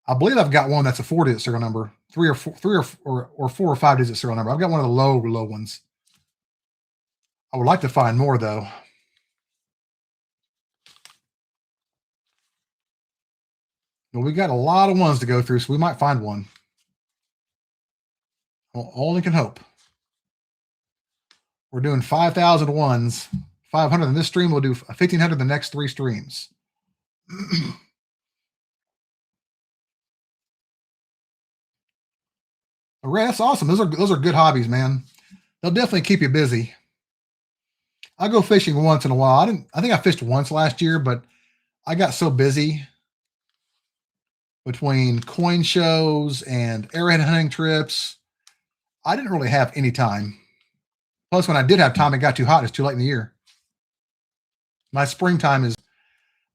I believe I've got one that's a 4-digit serial number, 3 or 4 or 5-digit serial number. I've got one of the low ones. I would like to find more though. But we got a lot of ones to go through, so we might find one. Well, only can hope. We're doing 5,000 ones, 500 in this stream. We'll do 1,500 the next 3 streams. Ray, that's awesome. Those are good hobbies, man. They'll definitely keep you busy. I go fishing once in a while. I think I fished once last year, but I got so busy between coin shows and arrowhead hunting trips. I didn't really have any time. Plus, when I did have time, it got too hot. It's too late in the year. My springtime is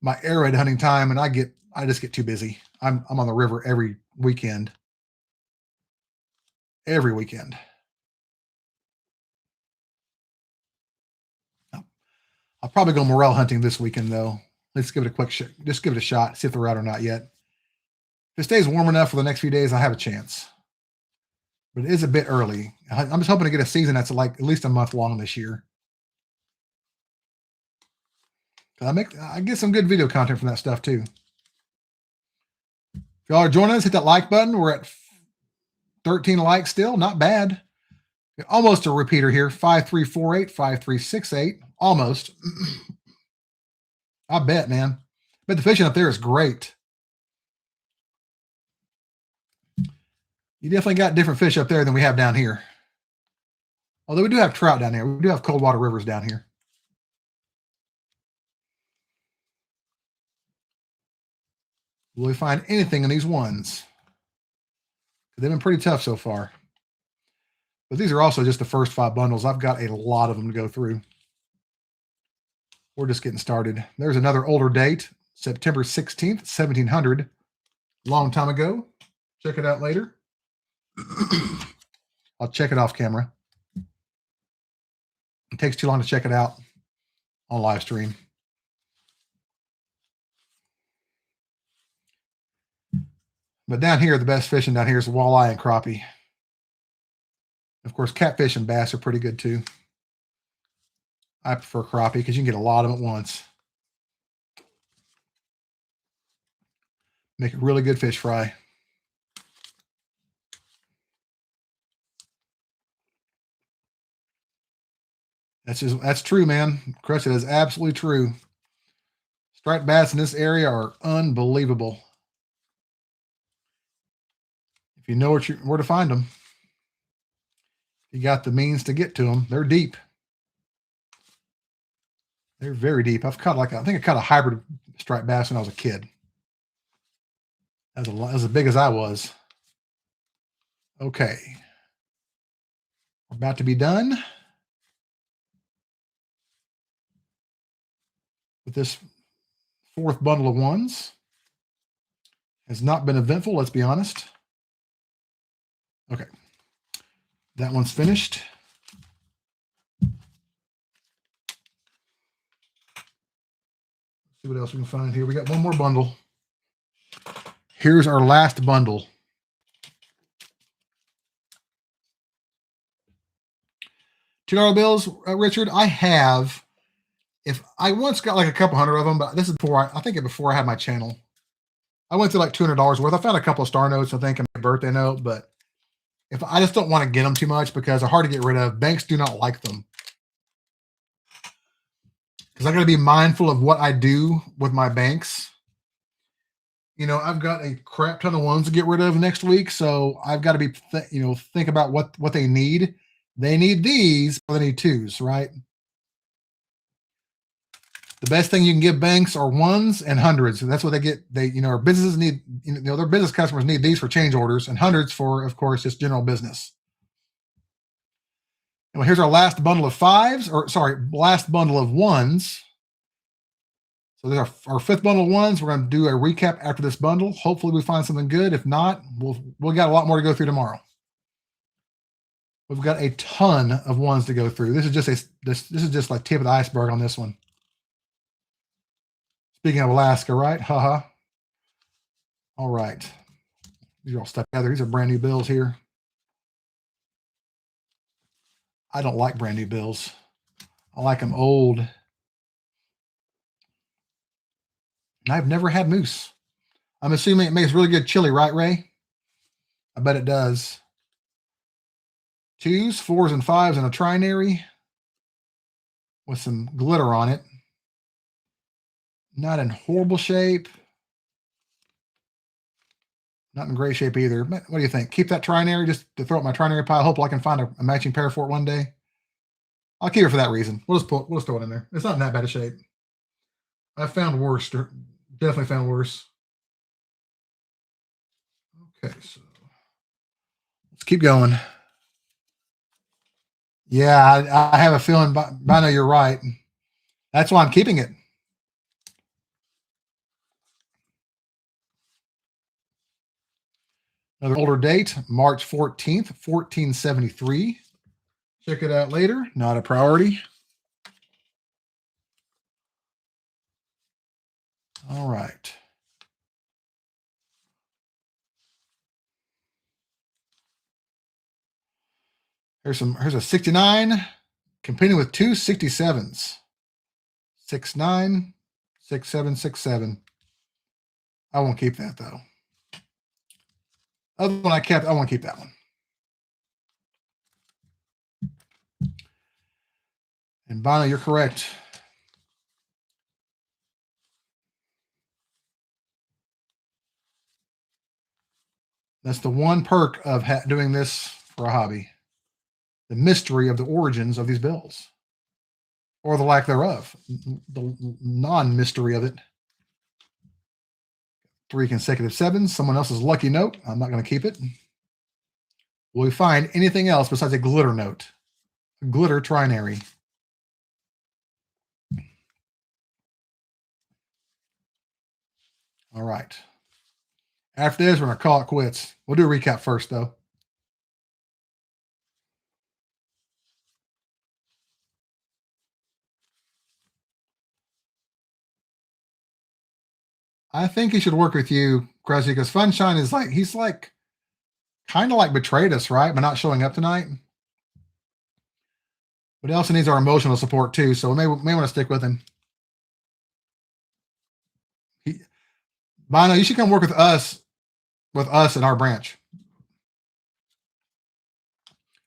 my arrowhead hunting time, and I just get too busy. I'm on the river every weekend. Every weekend. I'll probably go morel hunting this weekend, though. Let's give it a quick shot. Just give it a shot. See if they're out or not yet. If it stays warm enough for the next few days, I have a chance. But it is a bit early. I'm just hoping to get a season that's like at least a month long this year. I get some good video content from that stuff too. If y'all are joining us, hit that like button. We're at 13 likes still. Not bad. Almost a repeater here. 5348, 5368. Almost. I bet, man. But the fishing up there is great. You definitely got different fish up there than we have down here. Although we do have trout down here. We do have cold water rivers down here. Will we find anything in these ones? They've been pretty tough so far. But these are also just the first 5 bundles. I've got a lot of them to go through. We're just getting started. There's another older date, September 16th, 1700. Long time ago. Check it out later. I'll check it off camera. It takes too long to check it out on live stream. But down here, the best fishing down here is walleye and crappie. Of course, catfish and bass are pretty good too. I prefer crappie because you can get a lot of them at once. Make a really good fish fry. That's true, man. Crush, it is absolutely true. Striped bass in this area are unbelievable. If you know where to find them, you got the means to get to them. They're deep. They're very deep. I think I caught a hybrid striped bass when I was a kid. That was as big as I was. Okay. We're about to be done with this 4th bundle of ones. has not been eventful, let's be honest. Okay. That one's finished. See what else we can find here. We got one more bundle. Here's our last bundle. $2 bills, Richard. I have. If I once got like a couple hundred of them, but this is before I think before I had my channel. I went through like $200 worth. I found a couple of star notes, I think, and my birthday note, but if I just don't want to get them too much because they're hard to get rid of. Banks do not like them. Because I got to be mindful of what I do with my banks. You know, I've got a crap ton of ones to get rid of next week, so I've got to be, think about what they need. They need these, or they need twos, right? The best thing you can give banks are ones and hundreds. That's what they get. Our businesses need, their business customers need these for change orders, and hundreds for, of course, just general business. Well, here's our last bundle of last bundle of ones. So there's our fifth bundle of ones. We're going to do a recap after this bundle. Hopefully we find something good. If not, we'll got a lot more to go through tomorrow. We've got a ton of ones to go through. This is just like tip of the iceberg on this one. Speaking of Alaska, right? Haha. All right. These are all stuck together. These are brand new bills here. I don't like brand new bills. I like them old. And I've never had moose. I'm assuming it makes really good chili, right, Ray? I bet it does. 2s, 4s, and 5s in a trinary with some glitter on it. Not in horrible shape. Not in great shape either. What do you think? Keep that trinary just to throw up my trinary pile. Hopefully I can find a matching pair for it one day. I'll keep it for that reason. We'll just throw it in there. It's not in that bad a shape. I've found worse. Definitely found worse. Okay, so let's keep going. Yeah, I have a feeling, but I know you're right. That's why I'm keeping it. Another older date, March 14th, 1473. Check it out later. Not a priority. All right. Here's a 69 competing with two 67s. 69, 67, 67. I won't keep that though. Other one I kept, I won't keep that one. And Bono, you're correct. That's the one perk of doing this for a hobby. The mystery of the origins of these bills. Or the lack thereof. The non-mystery of it. 3 consecutive 7s. Someone else's lucky note. I'm not going to keep it. Will we find anything else besides a glitter note? A glitter trinary. All right. After this, we're going to call it quits. We'll do a recap first, though. I think he should work with you, Cressy, because Funshine is like, he's like, kind of like betrayed us, right? By not showing up tonight. But he also needs our emotional support, too, so we may want to stick with him. Bono, you should come work with us in our branch.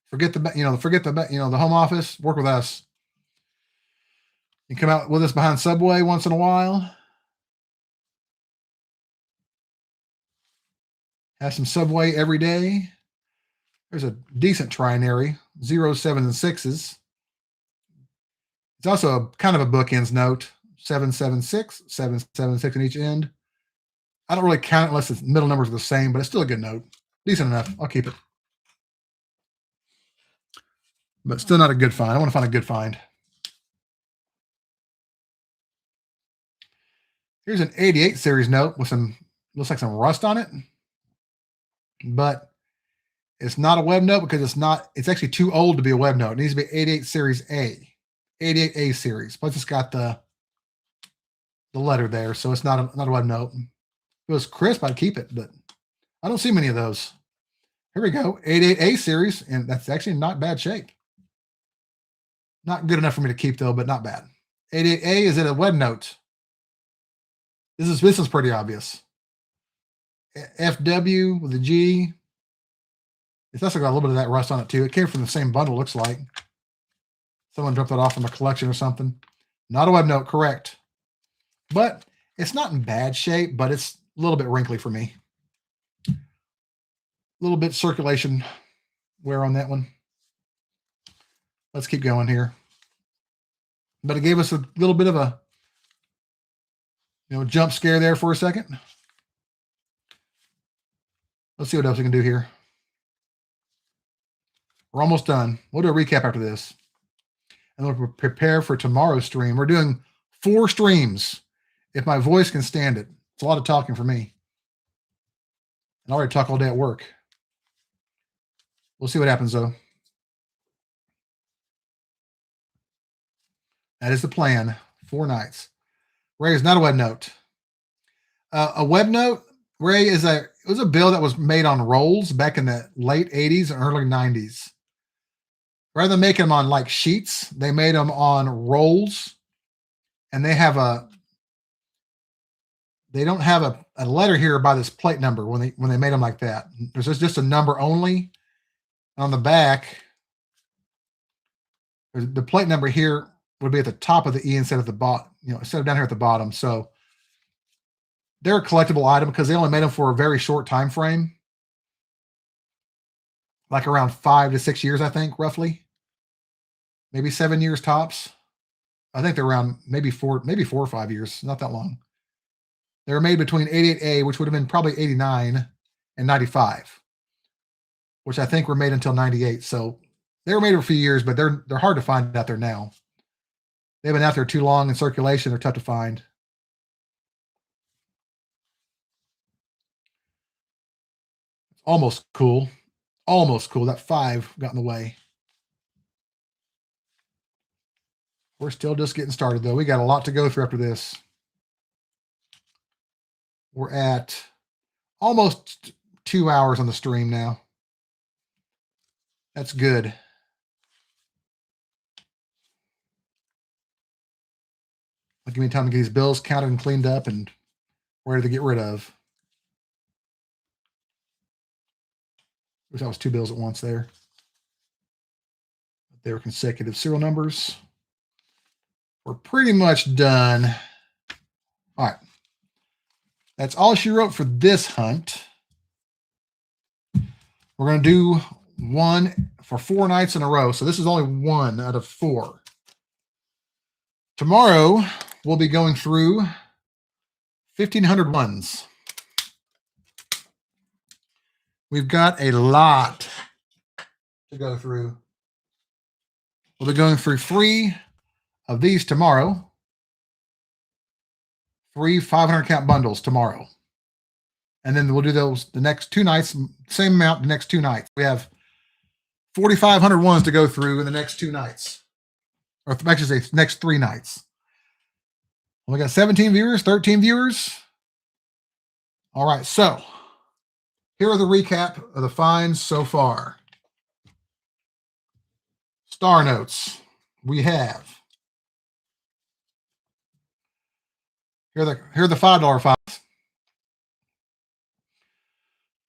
Forget the home office. Work with us. You come out with us behind Subway once in a while. Have some Subway every day. There's a decent trinary, 0s, 7s, and 6s. It's also kind of a bookends note, 7, 7, 6, 7, 7, 6 in each end. I don't really count it unless the middle numbers are the same, but it's still a good note. Decent enough. I'll keep it. But still not a good find. I want to find a good find. Here's an 88 series note with some Looks like some rust on it, but it's not a web note because it's actually too old to be a web note. It needs to be 88 series A, 88A series. Plus it's got the letter there, so it's not a web note. If it was crisp, I'd keep it, but I don't see many of those. Here we go, 88A series, and that's actually not bad shape. Not good enough for me to keep though, but not bad. 88A, is it a web note? This is pretty obvious. FW with a G. It's also got a little bit of that rust on it too. It came from the same bundle, looks like. Someone dropped that off from a collection or something. Not a web note, correct. But it's not in bad shape, but it's a little bit wrinkly for me. A little bit circulation wear on that one. Let's keep going here. But it gave us a little bit of a jump scare there for a second. Let's see what else we can do here. We're almost done. We'll do a recap after this. And we'll prepare for tomorrow's stream. We're doing 4 streams, if my voice can stand it. It's a lot of talking for me. And I already talk all day at work. We'll see what happens, though. That is the plan. 4 nights. Ray is not a web note. A web note, Ray, it was a bill that was made on rolls back in the late 80s and early 90s. Rather than making them on like sheets, they made them on rolls, and they don't have a letter here by this plate number when they made them like that. There's just a number only. On the back, the plate number here would be at the top of the E instead of the bottom, instead of down here at the bottom. So they're a collectible item because they only made them for a very short time frame, like around 5 to 6 years, I think, roughly. Maybe 7 years tops. I think they're around maybe 4 or 5 years, not that long. They were made between 88A, which would have been probably 89, and 95, which I think were made until 98. So they were made for a few years, but they're hard to find out there now. They've been out there too long in circulation. They're tough to find. It's almost cool. Almost cool. That 5 got in the way. We're still just getting started, though. We got a lot to go through after this. We're at almost 2 hours on the stream now. That's good. Give me time to get these bills counted and cleaned up and ready to get rid of. Wish that was 2 bills at once there. They were consecutive serial numbers. We're pretty much done. All right. That's all she wrote for this hunt. We're going to do one for 4 nights in a row. So this is only 1 out of 4. Tomorrow, we'll be going through 1,500 ones. We've got a lot to go through. We'll be going through 3 of these tomorrow. 3 500 count bundles tomorrow. And then we'll do those the next 2 nights, same amount the next 2 nights. We have 4,500 ones to go through in the next 2 nights. Or actually say next 3 nights. We got 17 viewers, 13 viewers. All right, so here are the recap of the finds so far. Star notes. We have. Here are the $5 finds.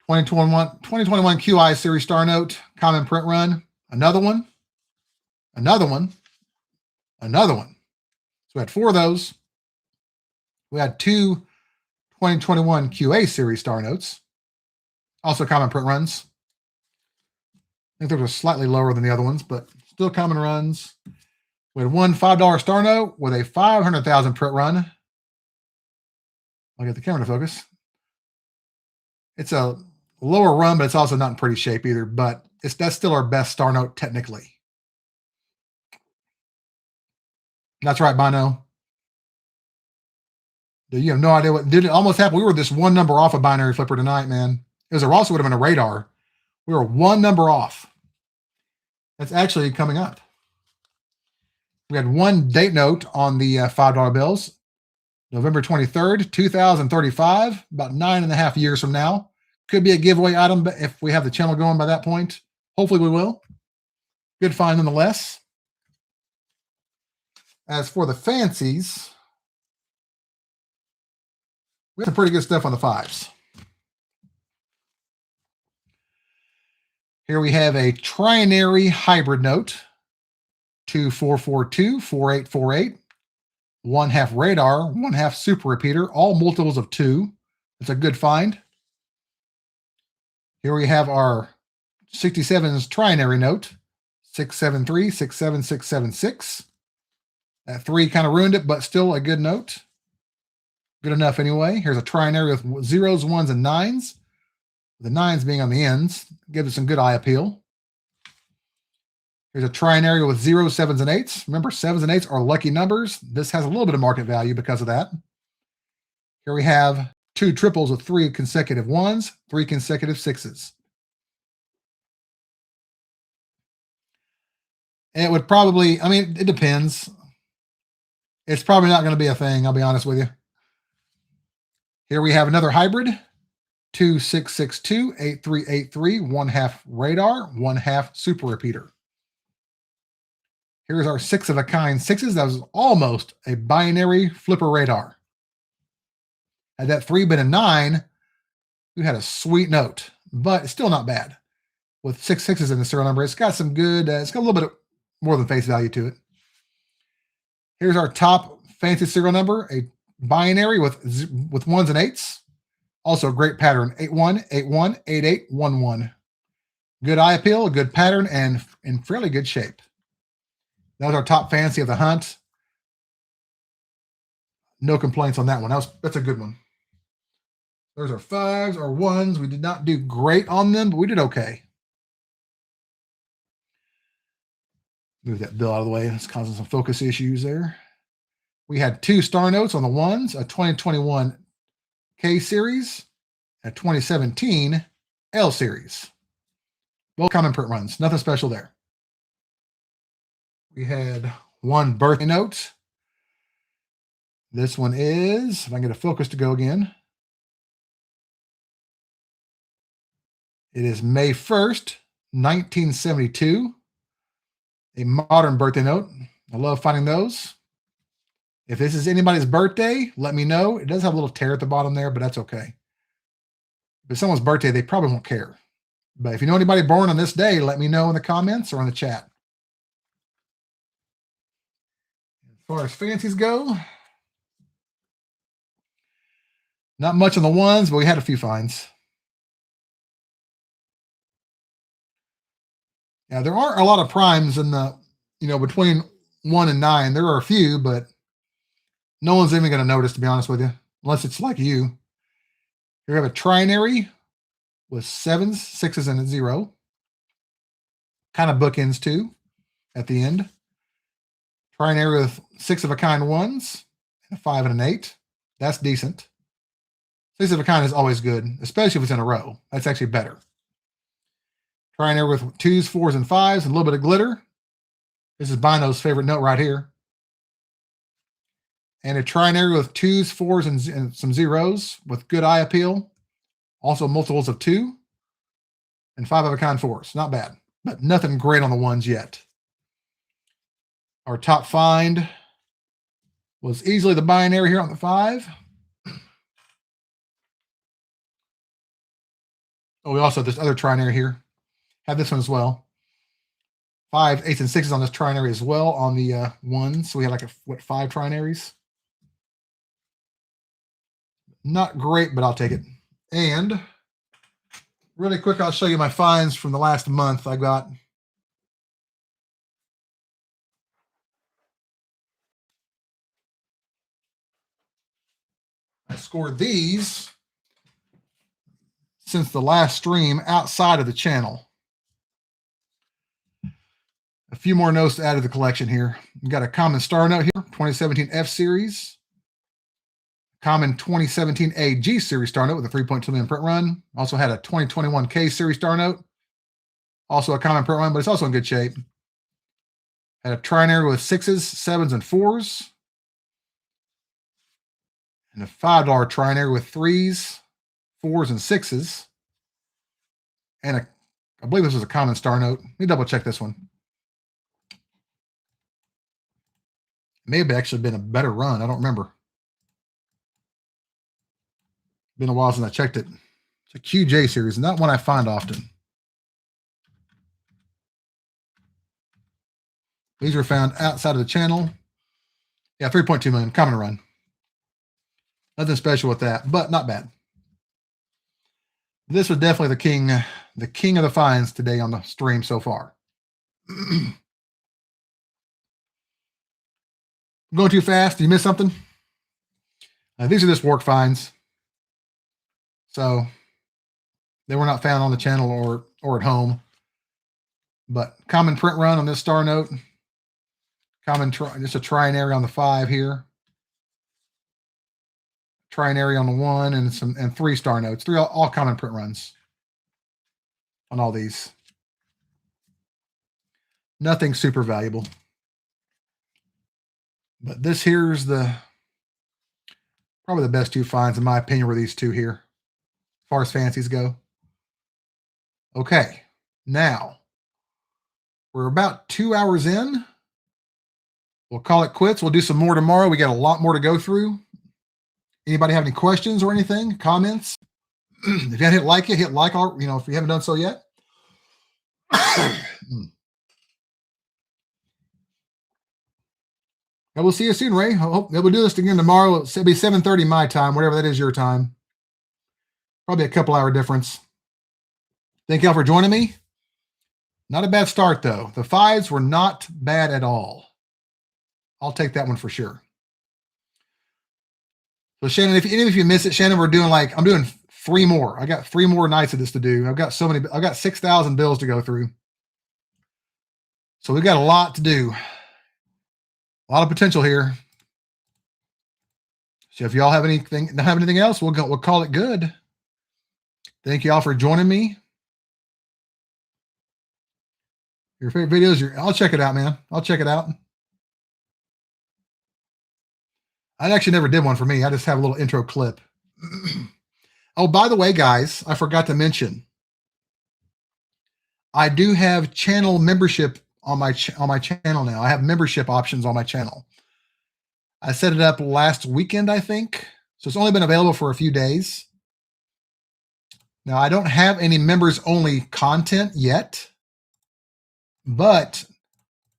2021 QI series star note, common print run. Another one. Another one. Another one. So we had 4 of those. We had 2 2021 QA series star notes. Also common print runs. I think they were slightly lower than the other ones, but still common runs. We had 1 $5 star note with a 500,000 print run. I'll get the camera to focus. It's a lower run, but it's also not in pretty shape either, but that's still our best star note technically. That's right, Bono. You have no idea what did it almost happen. We were this one number off a binary flipper tonight, man. It also would have been a radar. We were one number off. That's actually coming up. We had one date note on the $5 bills. November 23rd, 2035, about 9.5 years from now. Could be a giveaway item if we have the channel going by that point. Hopefully we will. Good find nonetheless. As for the fancies, we have some pretty good stuff on the fives. Here we have a trinary hybrid note, 2442-4848. 1/2 radar, 1/2 super repeater, all multiples of 2. It's a good find. Here we have our 67's trinary note, 673-67676. That 3 kind of ruined it, but still a good note. Good enough anyway. Here's a trinary with 0s, 1s, and 9s. The 9s being on the ends. Gives it some good eye appeal. Here's a trinary with 0s, 7s, and 8s. Remember, 7s and 8s are lucky numbers. This has a little bit of market value because of that. Here we have 2 triples with 3 consecutive 1s, 3 consecutive 6s. And it would probably, I mean, it depends. It's probably not going to be a thing, I'll be honest with you. Here we have another hybrid, 2662-8383, 1/2 radar, 1/2 super repeater. Here's our 6 of a kind 6s. That was almost a binary flipper radar. Had that 3 been a 9, we had a sweet note, but it's still not bad. With 6 6s in the serial number, it's got some good, it's got a little bit more than face value to it. Here's our top fancy serial number, a binary with 1s and 8s. Also a great pattern, 81, 81, 88, 11. Good eye appeal, a good pattern, and in fairly good shape. That was our top fancy of the hunt. No complaints on that one. That's a good one. There's our 5s, our 1s. We did not do great on them, but we did okay. Move that bill out of the way. It's causing some focus issues there. We had 2 star notes on the 1s, a 2021 K series, a 2017 L series. Both common print runs. Nothing special there. We had 1 birthday note. This one is, if I can get a focus to go again, it is May 1st, 1972. A modern birthday note. I love finding those. If this is anybody's birthday, let me know. It does have a little tear at the bottom there, but that's okay. If it's someone's birthday, they probably won't care. But if you know anybody born on this day, let me know in the comments or in the chat. As far as fancies go, not much on the 1s, but we had a few finds. Yeah, there aren't a lot of primes in the, between 1 and 9. There are a few, but no one's even going to notice, to be honest with you, unless it's like you. Here we have a trinary with 7s, 6s, and a 0. Kind of bookends too at the end. Trinary with 6 of a kind 1s, and a 5 and an 8. That's decent. 6 of a kind is always good, especially if it's in a row. That's actually better. Trinary with 2s, 4s, and 5s, and a little bit of glitter. This is Bino's favorite note right here. And a trinary with 2s, 4s, and some 0s with good eye appeal. Also multiples of 2 and 5 of a kind 4s. Not bad, but nothing great on the 1s yet. Our top find was easily the binary here on the 5. Oh, we also have this other trinary here. Have this one as well. 5, 8s, and 6s on this trinary as well on the 1s. So we had like 5 trinaries. Not great, but I'll take it. And really quick, I'll show you my finds from the last month. I scored these since the last stream outside of the channel. A few more notes to add to the collection here. We've got a common star note here, 2017 F series. common 2017 AG series star note with a 3.2 million print run. Also had a 2021 K series star note. Also a common print run, but it's also in good shape. Had a trinary with 6s, 7s, and 4s. And a $5 trinary with 3s, 4s, and 6s. And I believe this was a common star note. Let me double check this one. It may have actually been a better run. I don't remember. Been a while since I checked it. It's a QJ series, not one I find often. These were found outside of the channel. Yeah, 3.2 million, common run. Nothing special with that, but not bad. This was definitely the king of the finds today on the stream so far. Going too fast? Did you miss something? These are just work finds. So they were not found on the channel or at home. But common print run on this star note. Common, just a trinary on the 5 here. Trinary on the 1 and 3 star notes. All common print runs on all these. Nothing super valuable. But this here's probably the best 2 finds in my opinion were these 2 here, as far as fancies go. Okay, now we're about 2 hours in. We'll call it quits. We'll do some more tomorrow. We got a lot more to go through. Anybody have any questions or anything? Comments? If you haven't hit like, if you haven't done so yet. And we'll see you soon, Ray. I hope we'll do this again tomorrow. It'll be 7:30 my time, whatever that is your time. Probably a couple hour difference. Thank y'all for joining me. Not a bad start, though. The 5s were not bad at all. I'll take that one for sure. So Shannon, even if you miss it, Shannon, I'm doing 3 more. I got 3 more nights of this to do. I've got 6,000 bills to go through. So we've got a lot to do. A lot of potential here. So if y'all don't have anything else, we'll call it good. Thank y'all for joining me. Your favorite videos, I'll check it out, man. I'll check it out. I actually never did one for me. I just have a little intro clip. Oh, by the way, guys, I forgot to mention, I do have channel membership on my channel now. I have membership options on my channel. I set it up last weekend, I think. So it's only been available for a few days. Now, I don't have any members only content yet, but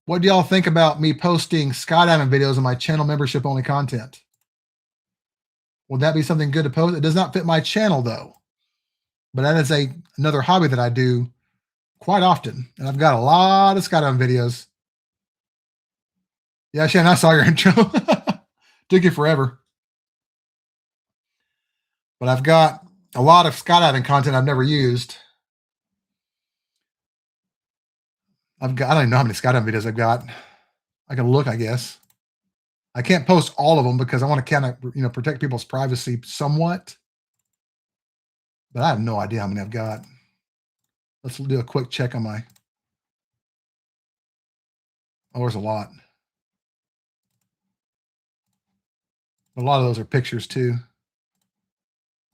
what do y'all think about me posting skydiving videos on my channel membership only content? Would that be something good to post? It does not fit my channel though, but that is another hobby that I do quite often. And I've got a lot of skydiving videos. Yeah, Shannon, I saw your intro. Took you forever. But I've got a lot of skydiving content I've never used. I don't even know how many skydiving videos I've got. I can look, I guess. I can't post all of them because I want to kind of, protect people's privacy somewhat. But I have no idea how many I've got. Let's do a quick check on my. Oh, there's a lot. A lot of those are pictures too.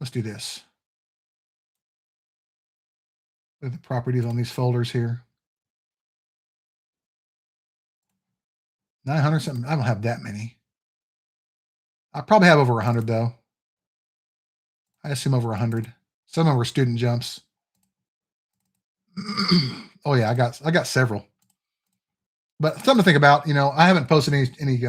Let's do this. Look at the properties on these folders here. 900 something. I don't have that many. I probably have over 100 though. I assume over 100. Some of them were student jumps. Oh yeah, I got several. But something to think about. I haven't posted any.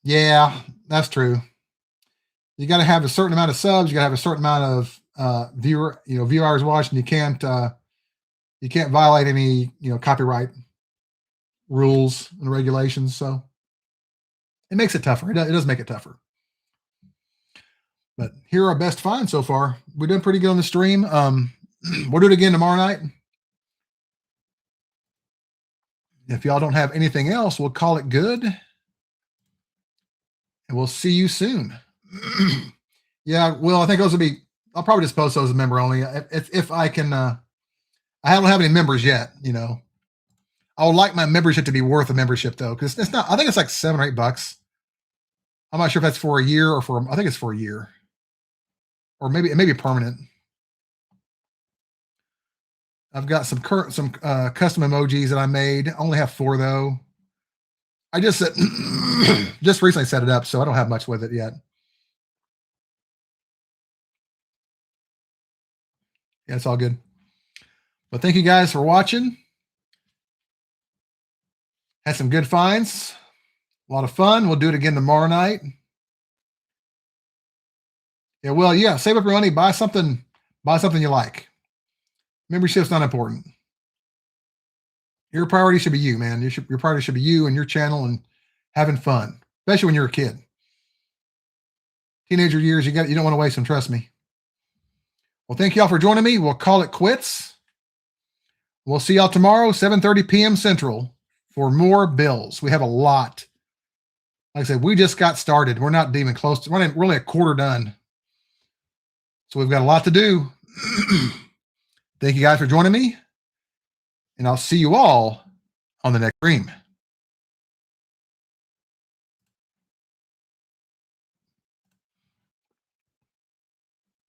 Yeah, that's true. You got to have a certain amount of subs. You got to have a certain amount of view hours watched, and you can't violate any copyright rules and regulations. So it makes it tougher. It does make it tougher. But here are our best finds so far. We're doing pretty good on the stream. We'll do it again tomorrow night. If y'all don't have anything else, we'll call it good. And we'll see you soon. Yeah, well, I think those will be, I'll probably just post those as member only. If I can, I don't have any members yet, you know. I would like my membership to be worth a membership though, because it's not, I think it's like $7 or $8. I'm not sure if that's for a year or for, I think it's for a year. Or maybe it may be permanent. I've got some custom emojis that I made. I only have 4 though. I just just recently set it up, so I don't have much with it yet. Yeah, it's all good. But thank you guys for watching. Had some good finds. A lot of fun. We'll do it again tomorrow night. Yeah, well, yeah, save up your money, buy something you like. Membership's not important. Your priority should be you, man. Your priority should be you and your channel and having fun, especially when you're a kid. Teenager years, you don't want to waste them, trust me. Well, thank y'all for joining me. We'll call it quits. We'll see y'all tomorrow, 7:30 p.m. Central, for more bills. We have a lot. Like I said, we just got started. We're not even close to, we're only a quarter done. So we've got a lot to do. Thank you guys for joining me. And I'll see you all on the next stream.